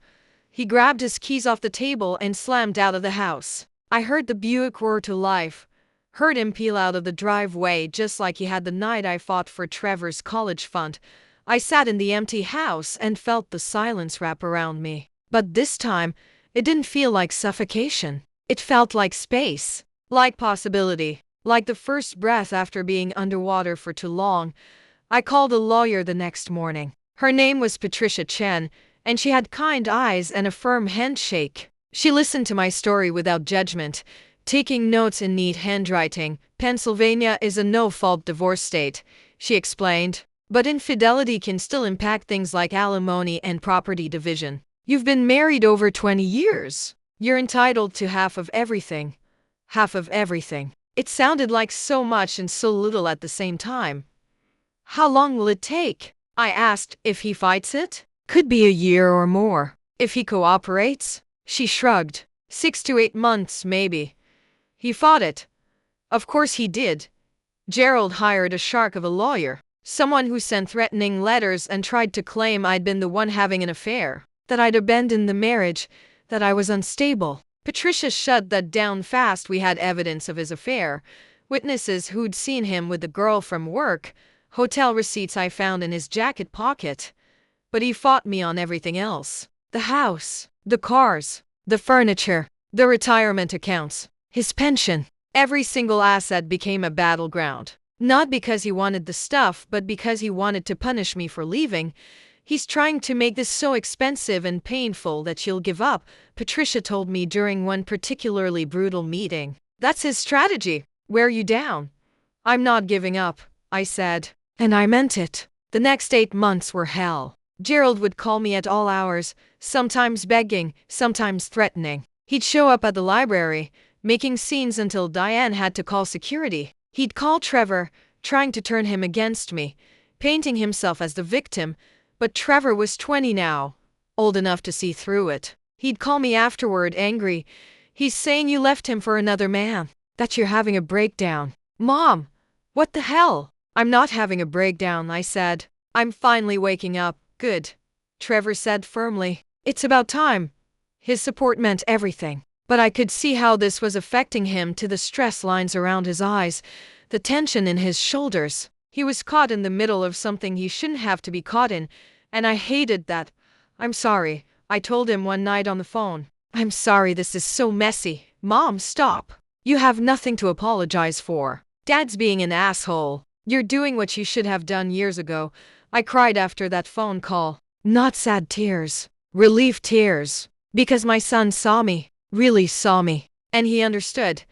He grabbed his keys off the table and slammed out of the house. I heard the Buick roar to life. Heard him peel out of the driveway just like he had the night I fought for Trevor's college fund. I sat in the empty house and felt the silence wrap around me. But this time, it didn't feel like suffocation. It felt like space. Like possibility. Like the first breath after being underwater for too long. I called a lawyer the next morning. Her name was Patricia Chen, and she had kind eyes and a firm handshake. She listened to my story without judgment, taking notes in neat handwriting. Pennsylvania is a no-fault divorce state, she explained. But infidelity can still impact things like alimony and property division. You've been married over 20 years. You're entitled to half of everything. Half of everything. It sounded like so much and so little at the same time. How long will it take? I asked. If he fights it? Could be a year or more. If he cooperates? She shrugged. 6 to 8 months, maybe. He fought it. Of course he did. Gerald hired a shark of a lawyer. Someone who sent threatening letters and tried to claim I'd been the one having an affair. That I'd abandoned the marriage. That I was unstable. Patricia shut that down fast. We had evidence of his affair. Witnesses who'd seen him with the girl from work. Hotel receipts I found in his jacket pocket. But he fought me on everything else. The house. The cars. The furniture. The retirement accounts. His pension. Every single asset became a battleground. Not because he wanted the stuff, but because he wanted to punish me for leaving. He's trying to make this so expensive and painful that you'll give up, Patricia told me during one particularly brutal meeting. That's his strategy. Wear you down. I'm not giving up, I said. And I meant it. The next 8 months were hell. Gerald would call me at all hours, sometimes begging, sometimes threatening. He'd show up at the library, making scenes until Diane had to call security. He'd call Trevor, trying to turn him against me, painting himself as the victim, but Trevor was 20 now, old enough to see through it. He'd call me afterward, angry. He's saying you left him for another man, that you're having a breakdown. Mom, what the hell? I'm not having a breakdown, I said. I'm finally waking up. Good, Trevor said firmly. It's about time. His support meant everything. But I could see how this was affecting him, to the stress lines around his eyes, the tension in his shoulders. He was caught in the middle of something he shouldn't have to be caught in, and I hated that. I'm sorry, I told him one night on the phone. I'm sorry this is so messy. Mom, stop. You have nothing to apologize for. Dad's being an asshole. You're doing what you should have done years ago. I cried after that phone call. Not sad tears. Relief tears. Because my son saw me. Really saw me. And he understood.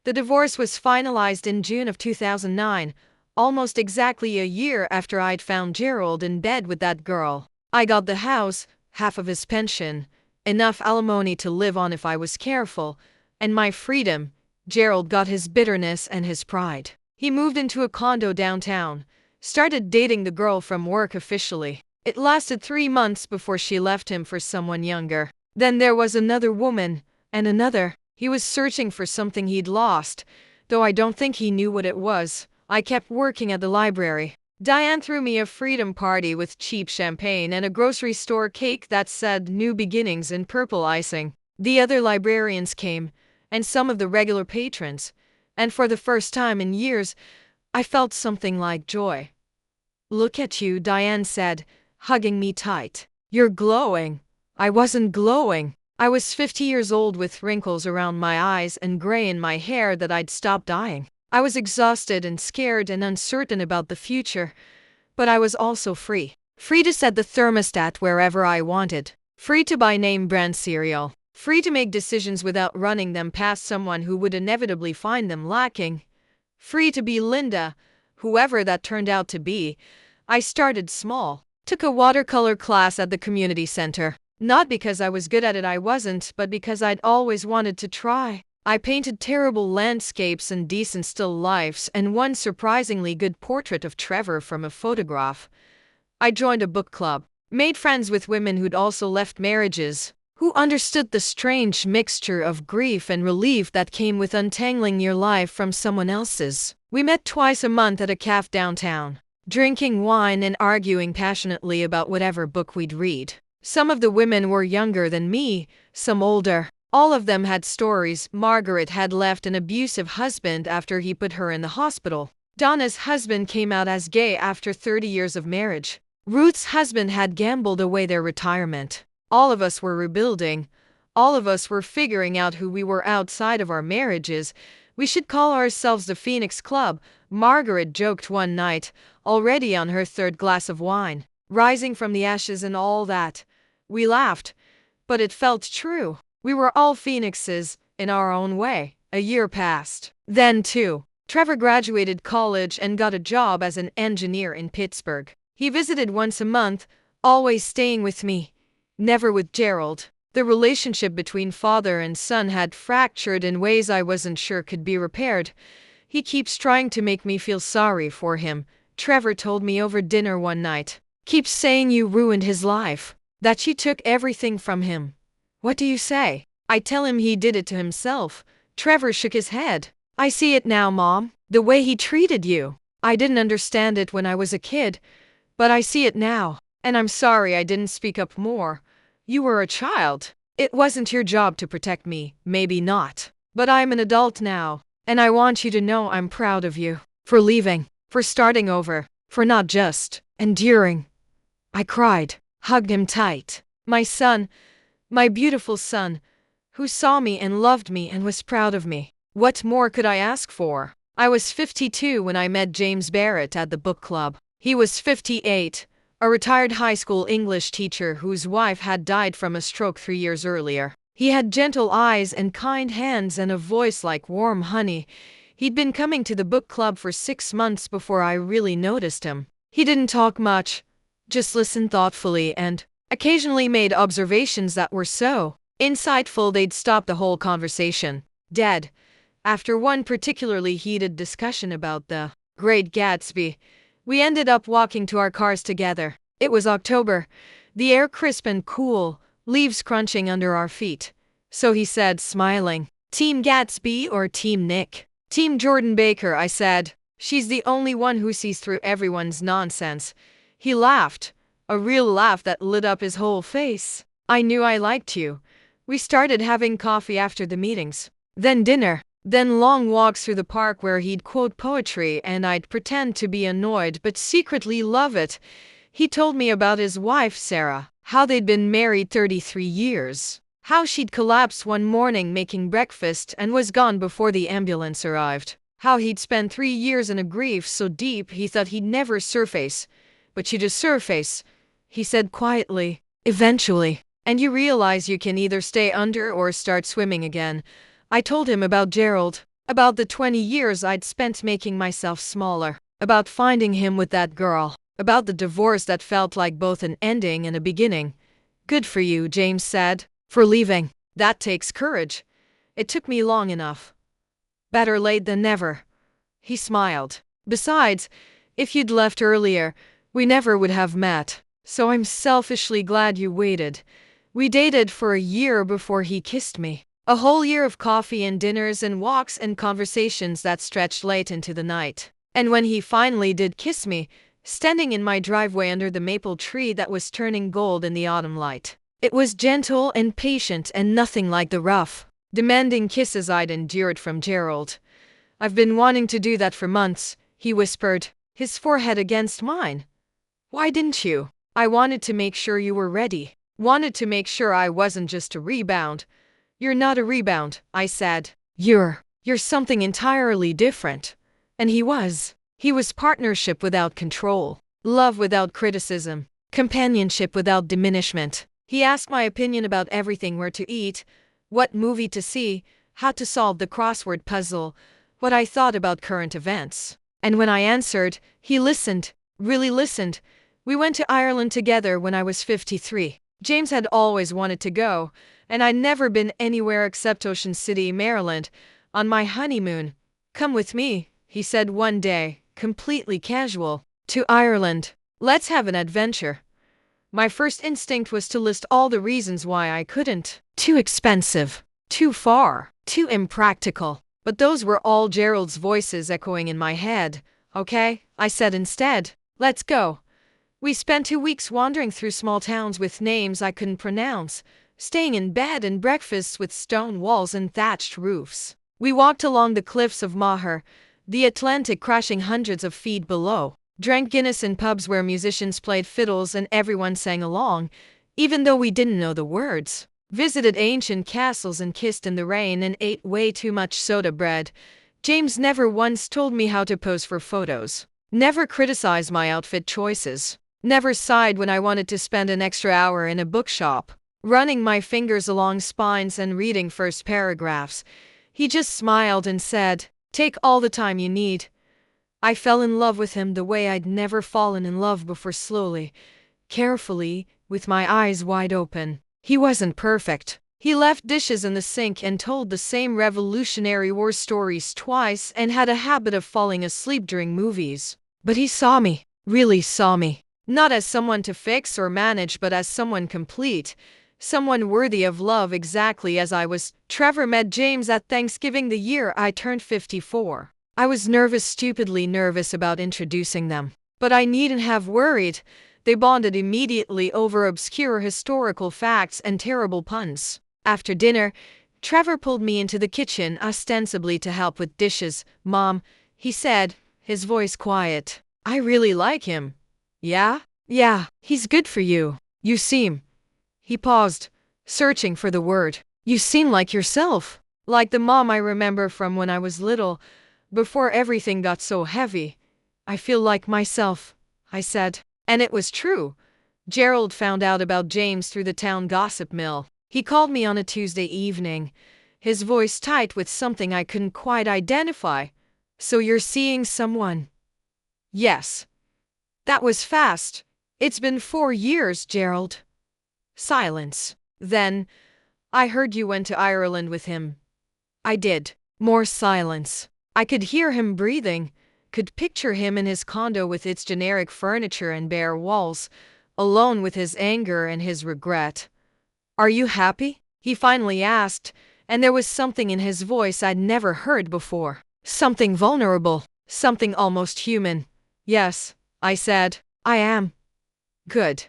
The divorce was finalized in June of 2009, almost exactly a year after I'd found Gerald in bed with that girl. I got the house, half of his pension, enough alimony to live on if I was careful, and my freedom. Gerald got his bitterness and his pride. He moved into a condo downtown, started dating the girl from work officially. It lasted 3 months before she left him for someone younger. Then there was another woman, and another. He was searching for something he'd lost, though I don't think he knew what it was. I kept working at the library. Diane threw me a freedom party with cheap champagne and a grocery store cake that said New Beginnings in purple icing. The other librarians came, and some of the regular patrons, and for the first time in years, I felt something like joy. Look at you, Diane said, hugging me tight. You're glowing. I wasn't glowing. I was 50 years old with wrinkles around my eyes and gray in my hair that I'd stopped dyeing. I was exhausted and scared and uncertain about the future, but I was also free. Free to set the thermostat wherever I wanted. Free to buy name brand cereal. Free to make decisions without running them past someone who would inevitably find them lacking. Free to be Linda, whoever that turned out to be. I started small. Took a watercolor class at the community center. Not because I was good at it, I wasn't, but because I'd always wanted to try. I painted terrible landscapes and decent still lifes, and one surprisingly good portrait of Trevor from a photograph. I joined a book club, made friends with women who'd also left marriages, who understood the strange mixture of grief and relief that came with untangling your life from someone else's. We met twice a month at a cafe downtown, drinking wine and arguing passionately about whatever book we'd read. Some of the women were younger than me, some older. All of them had stories. Margaret had left an abusive husband after he put her in the hospital. Donna's husband came out as gay after 30 years of marriage. Ruth's husband had gambled away their retirement. All of us were rebuilding. All of us were figuring out who we were outside of our marriages. We should call ourselves the Phoenix Club, Margaret joked one night, already on her 3rd glass of wine. Rising from the ashes and all that. We laughed, but it felt true. We were all phoenixes, in our own way. A year passed. Then, too, Trevor graduated college and got a job as an engineer in Pittsburgh. He visited once a month, always staying with me, never with Gerald. The relationship between father and son had fractured in ways I wasn't sure could be repaired. He keeps trying to make me feel sorry for him, Trevor told me over dinner one night. Keeps saying you ruined his life, that you took everything from him. What do you say? I tell him he did it to himself. Trevor shook his head. I see it now, Mom. The way he treated you. I didn't understand it when I was a kid, but I see it now. And I'm sorry I didn't speak up more. You were a child. It wasn't your job to protect me, maybe not. But I'm an adult now, and I want you to know I'm proud of you. For leaving, for starting over, for not just enduring. I cried, hugged him tight. My son, my beautiful son, who saw me and loved me and was proud of me. What more could I ask for? I was 52 when I met James Barrett at the book club. He was 58, a retired high school English teacher whose wife had died from a stroke 3 years earlier. He had gentle eyes and kind hands and a voice like warm honey. He'd been coming to the book club for 6 months before I really noticed him. He didn't talk much, just listened thoughtfully and occasionally made observations that were so insightful they'd stop the whole conversation dead. After one particularly heated discussion about The Great Gatsby, we ended up walking to our cars together. It was October, the air crisp and cool, leaves crunching under our feet. So he said, smiling, "Team Gatsby or Team Nick?" "Team Jordan Baker," I said. "She's the only one who sees through everyone's nonsense." He laughed, a real laugh that lit up his whole face. "I knew I liked you." We started having coffee after the meetings. Then dinner. Then long walks through the park where he'd quote poetry and I'd pretend to be annoyed but secretly love it. He told me about his wife, Sarah, how they'd been married 33 years, how she'd collapsed one morning making breakfast and was gone before the ambulance arrived, how he'd spent 3 years in a grief so deep he thought he'd never surface. "But she'd just surface," he said quietly, "eventually. And you realize you can either stay under or start swimming again." I told him about Gerald, about the 20 years I'd spent making myself smaller, about finding him with that girl, about the divorce that felt like both an ending and a beginning. "Good for you," James said, "for leaving. That takes courage." "It took me long enough." "Better late than never." He smiled. "Besides, if you'd left earlier, we never would have met. So I'm selfishly glad you waited." We dated for a year before he kissed me. A whole year of coffee and dinners and walks and conversations that stretched late into the night. And when he finally did kiss me, standing in my driveway under the maple tree that was turning gold in the autumn light, it was gentle and patient and nothing like the rough, demanding kisses I'd endured from Gerald. "I've been wanting to do that for months," he whispered, his forehead against mine. "Why didn't you?" "I wanted to make sure you were ready. Wanted to make sure I wasn't just a rebound." "You're not a rebound," I said. You're something entirely different." And he was. He was partnership without control, love without criticism, companionship without diminishment. He asked my opinion about everything: where to eat, what movie to see, how to solve the crossword puzzle, what I thought about current events. And when I answered, he listened, really listened. We went to Ireland together when I was 53. James had always wanted to go, and I'd never been anywhere except Ocean City, Maryland, on my honeymoon. "Come with me," he said one day, completely casual. "To Ireland. Let's have an adventure." My first instinct was to list all the reasons why I couldn't. Too expensive, too far, too impractical. But those were all Gerald's voices echoing in my head. "Okay," I said instead. "Let's go." We spent 2 weeks wandering through small towns with names I couldn't pronounce, staying in bed and breakfasts with stone walls and thatched roofs. We walked along the cliffs of Moher, the Atlantic crashing hundreds of feet below, drank Guinness in pubs where musicians played fiddles and everyone sang along, even though we didn't know the words, visited ancient castles and kissed in the rain and ate way too much soda bread. James never once told me how to pose for photos, never criticized my outfit choices, never sighed when I wanted to spend an extra hour in a bookshop, running my fingers along spines and reading first paragraphs. He just smiled and said, "Take all the time you need." I fell in love with him the way I'd never fallen in love before, slowly, carefully, with my eyes wide open. He wasn't perfect. He left dishes in the sink and told the same Revolutionary War stories twice and had a habit of falling asleep during movies. But he saw me, really saw me, not as someone to fix or manage, but as someone complete, someone worthy of love exactly as I was. Trevor met James at Thanksgiving the year I turned 54. I was nervous, stupidly nervous about introducing them. But I needn't have worried. They bonded immediately over obscure historical facts and terrible puns. After dinner, Trevor pulled me into the kitchen, ostensibly to help with dishes. "Mom," he said, his voice quiet, "I really like him." "Yeah? Yeah, he's good for you. You seem..." He paused, searching for the word. "You seem like yourself. Like the mom I remember from when I was little, before everything got so heavy." "I feel like myself," I said. And it was true. Gerald found out about James through the town gossip mill. He called me on a Tuesday evening, his voice tight with something I couldn't quite identify. "So you're seeing someone?" "Yes." "That was fast. It's been 4 years, Gerald." Silence. Then, "I heard you went to Ireland with him." "I did." More silence. I could hear him breathing, could picture him in his condo with its generic furniture and bare walls, alone with his anger and his regret. Are you happy? He finally asked, and there was something in his voice I'd never heard before. Something vulnerable, something almost human. Yes, I said. I am. Good.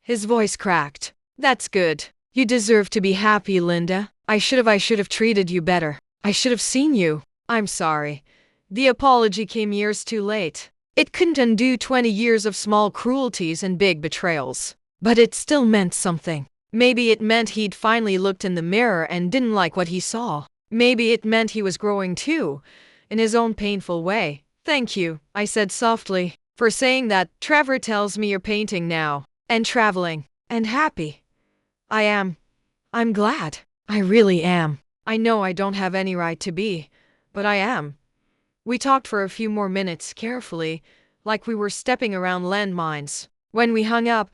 His voice cracked. That's good. You deserve to be happy, Linda. I should have treated you better. I should have seen you. I'm sorry. The apology came years too late. It couldn't undo 20 years of small cruelties and big betrayals. But it still meant something. Maybe it meant he'd finally looked in the mirror and didn't like what he saw. Maybe it meant he was growing too, in his own painful way. Thank you, I said softly, for saying that. Trevor tells me you're painting now, and traveling, and happy. I am. I'm glad. I really am. I know I don't have any right to be, but I am. We talked for a few more minutes carefully, like we were stepping around landmines. When we hung up,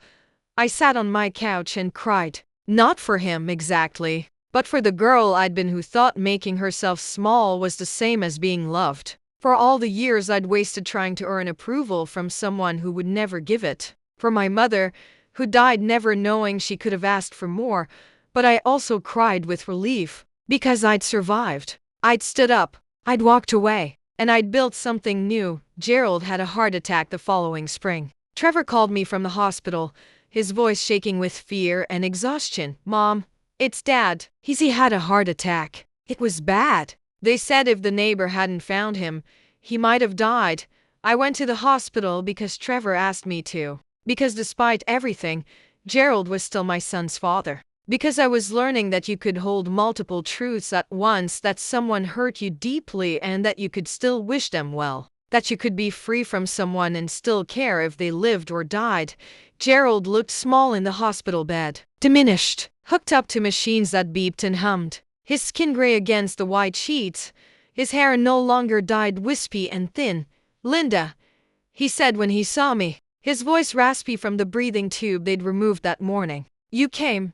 I sat on my couch and cried. Not for him exactly, but for the girl I'd been who thought making herself small was the same as being loved. For all the years I'd wasted trying to earn approval from someone who would never give it. For my mother, who died never knowing she could have asked for more, but I also cried with relief, because I'd survived. I'd stood up, I'd walked away, and I'd built something new. Gerald had a heart attack the following spring. Trevor called me from the hospital, his voice shaking with fear and exhaustion. Mom, it's Dad. He had a heart attack. It was bad. They said if the neighbor hadn't found him, he might have died. I went to the hospital because Trevor asked me to. Because despite everything, Gerald was still my son's father. Because I was learning that you could hold multiple truths at once, that someone hurt you deeply and that you could still wish them well. That you could be free from someone and still care if they lived or died. Gerald looked small in the hospital bed, diminished, hooked up to machines that beeped and hummed. His skin gray against the white sheets. His hair no longer dyed wispy and thin. Linda, he said when he saw me, his voice raspy from the breathing tube they'd removed that morning. You came.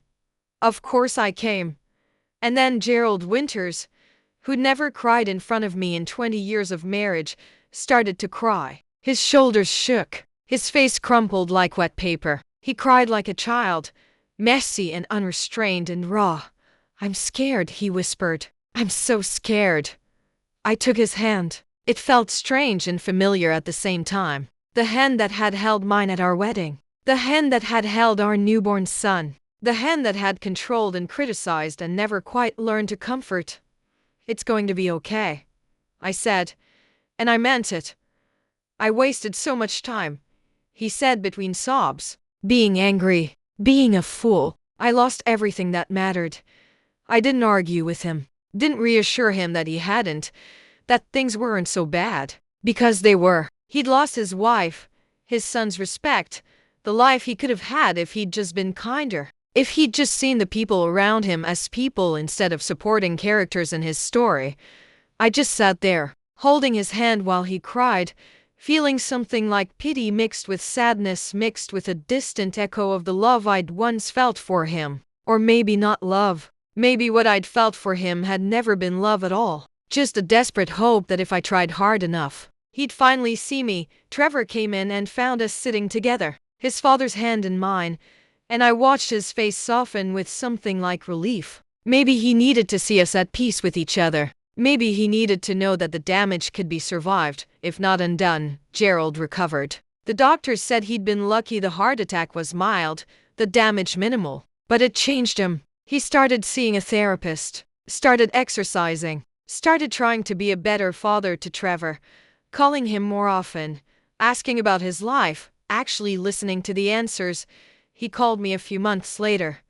Of course I came. And then Gerald Winters, who'd never cried in front of me in 20 years of marriage, started to cry. His shoulders shook. His face crumpled like wet paper. He cried like a child, messy and unrestrained and raw. I'm scared, he whispered. I'm so scared. I took his hand. It felt strange and familiar at the same time. The hand that had held mine at our wedding. The hand that had held our newborn son. The hand that had controlled and criticized and never quite learned to comfort. It's going to be okay, I said, and I meant it. I wasted so much time, he said between sobs. Being angry, being a fool. I lost everything that mattered. I didn't argue with him, didn't reassure him that he hadn't, that things weren't so bad. Because they were. He'd lost his wife, his son's respect, the life he could have had if he'd just been kinder. If he'd just seen the people around him as people instead of supporting characters in his story. I just sat there, holding his hand while he cried, feeling something like pity mixed with sadness, mixed with a distant echo of the love I'd once felt for him. Or maybe not love. Maybe what I'd felt for him had never been love at all. Just a desperate hope that if I tried hard enough, he'd finally see me. Trevor came in and found us sitting together, his father's hand in mine, and I watched his face soften with something like relief. Maybe he needed to see us at peace with each other. Maybe he needed to know that the damage could be survived, if not undone. Gerald recovered. The doctors said he'd been lucky the heart attack was mild, the damage minimal. But it changed him. He started seeing a therapist, started exercising, started trying to be a better father to Trevor, calling him more often, asking about his life, actually listening to the answers. He called me a few months later.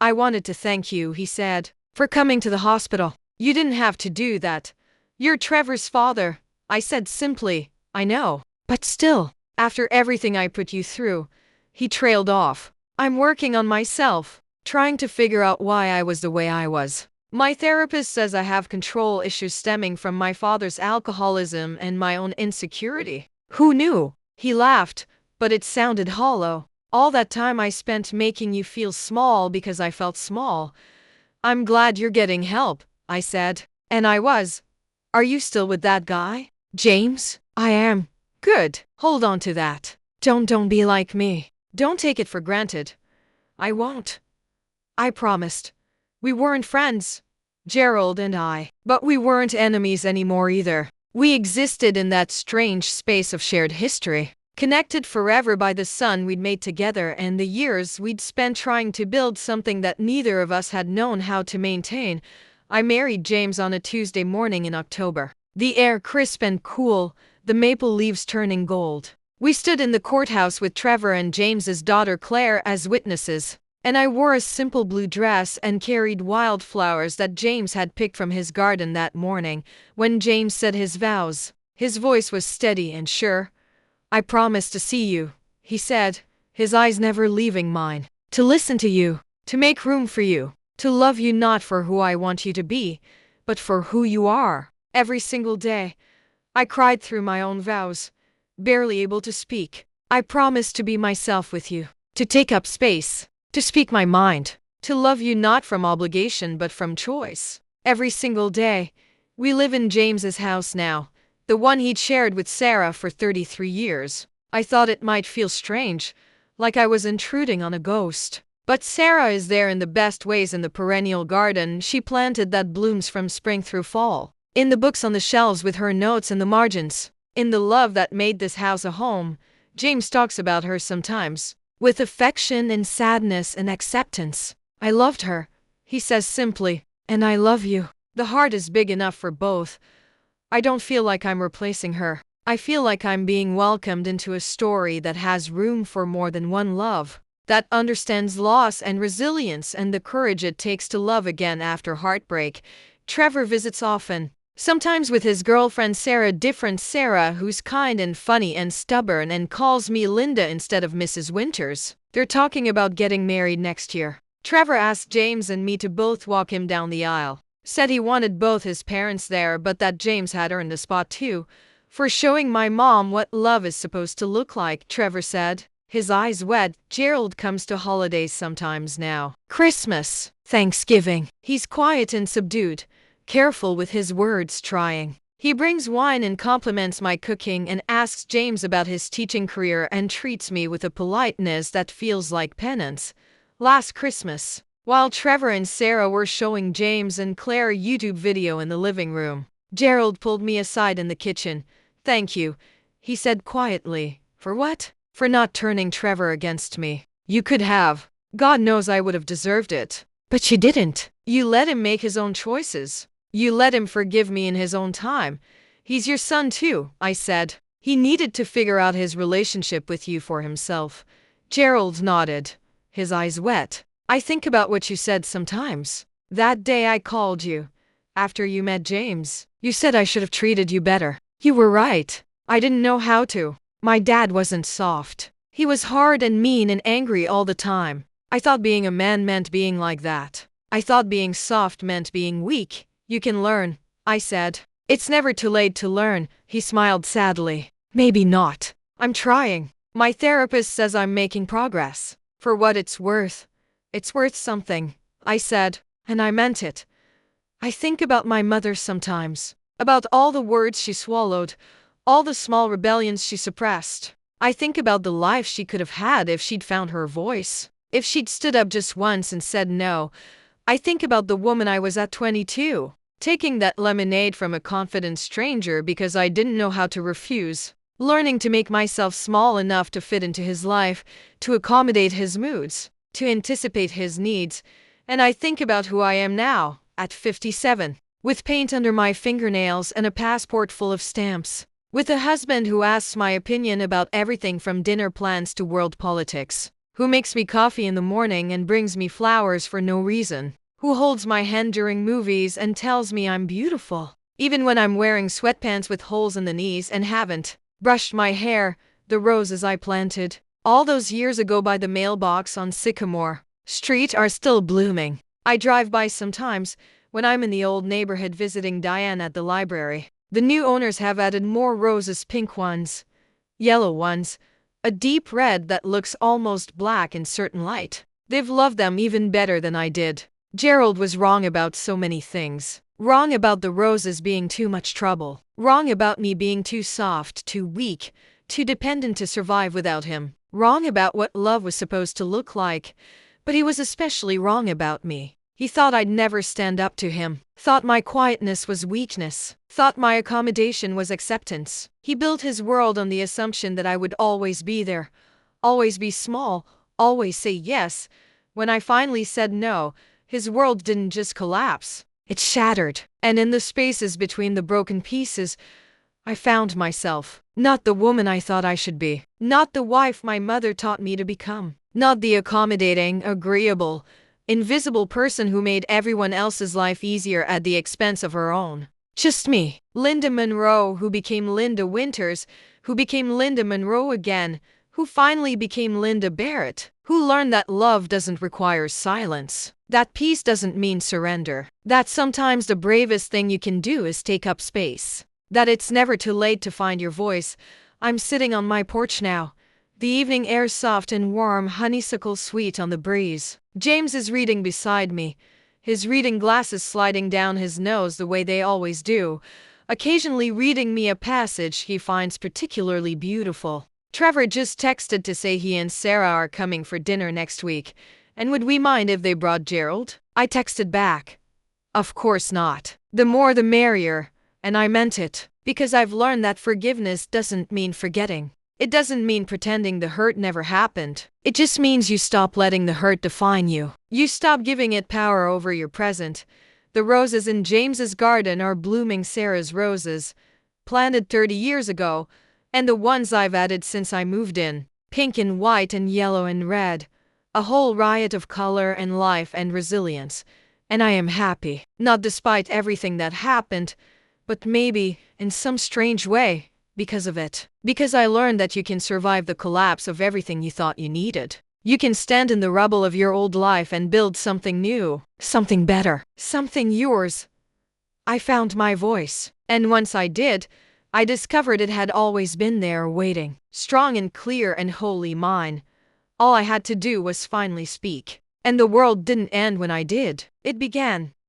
I wanted to thank you, he said, for coming to the hospital. You didn't have to do that. You're Trevor's father, I said simply. I know. But still, after everything I put you through, he trailed off. I'm working on myself, trying to figure out why I was the way I was. My therapist says I have control issues stemming from my father's alcoholism and my own insecurity. Who knew? He laughed, but it sounded hollow. All that time I spent making you feel small because I felt small. I'm glad you're getting help, I said. And I was. Are you still with that guy? James? I am. Good. Hold on to that. Don't be like me. Don't take it for granted. I won't. I promised. We weren't friends, Gerald and I, but we weren't enemies anymore either. We existed in that strange space of shared history, connected forever by the sun we'd made together and the years we'd spent trying to build something that neither of us had known how to maintain. I married James on a Tuesday morning in October. The air crisp and cool, the maple leaves turning gold. We stood in the courthouse with Trevor and James's daughter Claire as witnesses, and I wore a simple blue dress and carried wildflowers that James had picked from his garden that morning. When James said his vows, his voice was steady and sure. I promise to see you, he said, his eyes never leaving mine, to listen to you, to make room for you, to love you not for who I want you to be, but for who you are. Every single day, I cried through my own vows, barely able to speak. I promised to be myself with you, to take up space, to speak my mind, to love you not from obligation but from choice. Every single day. We live in James's house now, the one he'd shared with Sarah for 33 years. I thought it might feel strange, like I was intruding on a ghost. But Sarah is there in the best ways, in the perennial garden she planted that blooms from spring through fall, in the books on the shelves with her notes in the margins, in the love that made this house a home. James talks about her sometimes, with affection and sadness and acceptance. I loved her, he says simply, and I love you. The heart is big enough for both. I don't feel like I'm replacing her. I feel like I'm being welcomed into a story that has room for more than one love, that understands loss and resilience and the courage it takes to love again after heartbreak. Trevor visits often, sometimes with his girlfriend Sarah, different Sarah, who's kind and funny and stubborn and calls me Linda instead of Mrs. Winters. They're talking about getting married next year. Trevor asked James and me to both walk him down the aisle. Said he wanted both his parents there, but that James had earned a spot too, for showing my mom what love is supposed to look like, Trevor said, his eyes wet. Gerald comes to holidays sometimes now. Christmas, Thanksgiving. He's quiet and subdued, careful with his words, trying. He brings wine and compliments my cooking and asks James about his teaching career and treats me with a politeness that feels like penance. Last Christmas, while Trevor and Sarah were showing James and Claire a YouTube video in the living room, Gerald pulled me aside in the kitchen. Thank you, he said quietly. For what? For not turning Trevor against me. You could have. God knows I would have deserved it. But you didn't. You let him make his own choices. You let him forgive me in his own time. He's your son too, I said. He needed to figure out his relationship with you for himself. Gerald nodded, his eyes wet. I think about what you said sometimes. That day I called you, after you met James, you said I should have treated you better. You were right. I didn't know how to. My dad wasn't soft. He was hard and mean and angry all the time. I thought being a man meant being like that. I thought being soft meant being weak. You can learn, I said. It's never too late to learn, he smiled sadly. Maybe not. I'm trying. My therapist says I'm making progress. For what it's worth. It's worth something, I said, and I meant it. I think about my mother sometimes, about all the words she swallowed, all the small rebellions she suppressed. I think about the life she could have had if she'd found her voice, if she'd stood up just once and said no. I think about the woman I was at 22, taking that lemonade from a confident stranger because I didn't know how to refuse, learning to make myself small enough to fit into his life, to accommodate his moods, to anticipate his needs. And I think about who I am now, at 57, with paint under my fingernails and a passport full of stamps, with a husband who asks my opinion about everything from dinner plans to world politics, who makes me coffee in the morning and brings me flowers for no reason, who holds my hand during movies and tells me I'm beautiful, even when I'm wearing sweatpants with holes in the knees and haven't brushed my hair. The roses I planted all those years ago by the mailbox on Sycamore Street are still blooming. I drive by sometimes when I'm in the old neighborhood visiting Diane at the library. The new owners have added more roses, pink ones, yellow ones, a deep red that looks almost black in certain light. They've loved them even better than I did. Gerald was wrong about so many things. Wrong about the roses being too much trouble. Wrong about me being too soft, too weak, too dependent to survive without him. Wrong about what love was supposed to look like. But he was especially wrong about me. He thought I'd never stand up to him. Thought my quietness was weakness. Thought my accommodation was acceptance. He built his world on the assumption that I would always be there. Always be small. Always say yes. When I finally said no, his world didn't just collapse. It shattered. And in the spaces between the broken pieces, I found myself. Not the woman I thought I should be. Not the wife my mother taught me to become. Not the accommodating, agreeable, invisible person who made everyone else's life easier at the expense of her own. Just me. Linda Monroe, who became Linda Winters, who became Linda Monroe again, who finally became Linda Barrett, who learned that love doesn't require silence. That peace doesn't mean surrender. That sometimes the bravest thing you can do is take up space. That it's never too late to find your voice. I'm sitting on my porch now. The evening air soft and warm, honeysuckle sweet on the breeze. James is reading beside me, his reading glasses sliding down his nose the way they always do, occasionally reading me a passage he finds particularly beautiful. Trevor just texted to say he and Sarah are coming for dinner next week, and would we mind if they brought Gerald? I texted back, of course not. The more the merrier, and I meant it, because I've learned that forgiveness doesn't mean forgetting. It doesn't mean pretending the hurt never happened. It just means you stop letting the hurt define you. You stop giving it power over your present. The roses in James's garden are blooming Sarah's roses, planted 30 years ago, and the ones I've added since I moved in. Pink and white and yellow and red. A whole riot of color and life and resilience. And I am happy. Not despite everything that happened, but maybe, in some strange way, because of it. Because I learned that you can survive the collapse of everything you thought you needed. You can stand in the rubble of your old life and build something new, something better, something yours. I found my voice. And once I did, I discovered it had always been there waiting, strong and clear and wholly mine. All I had to do was finally speak. And the world didn't end when I did. It began.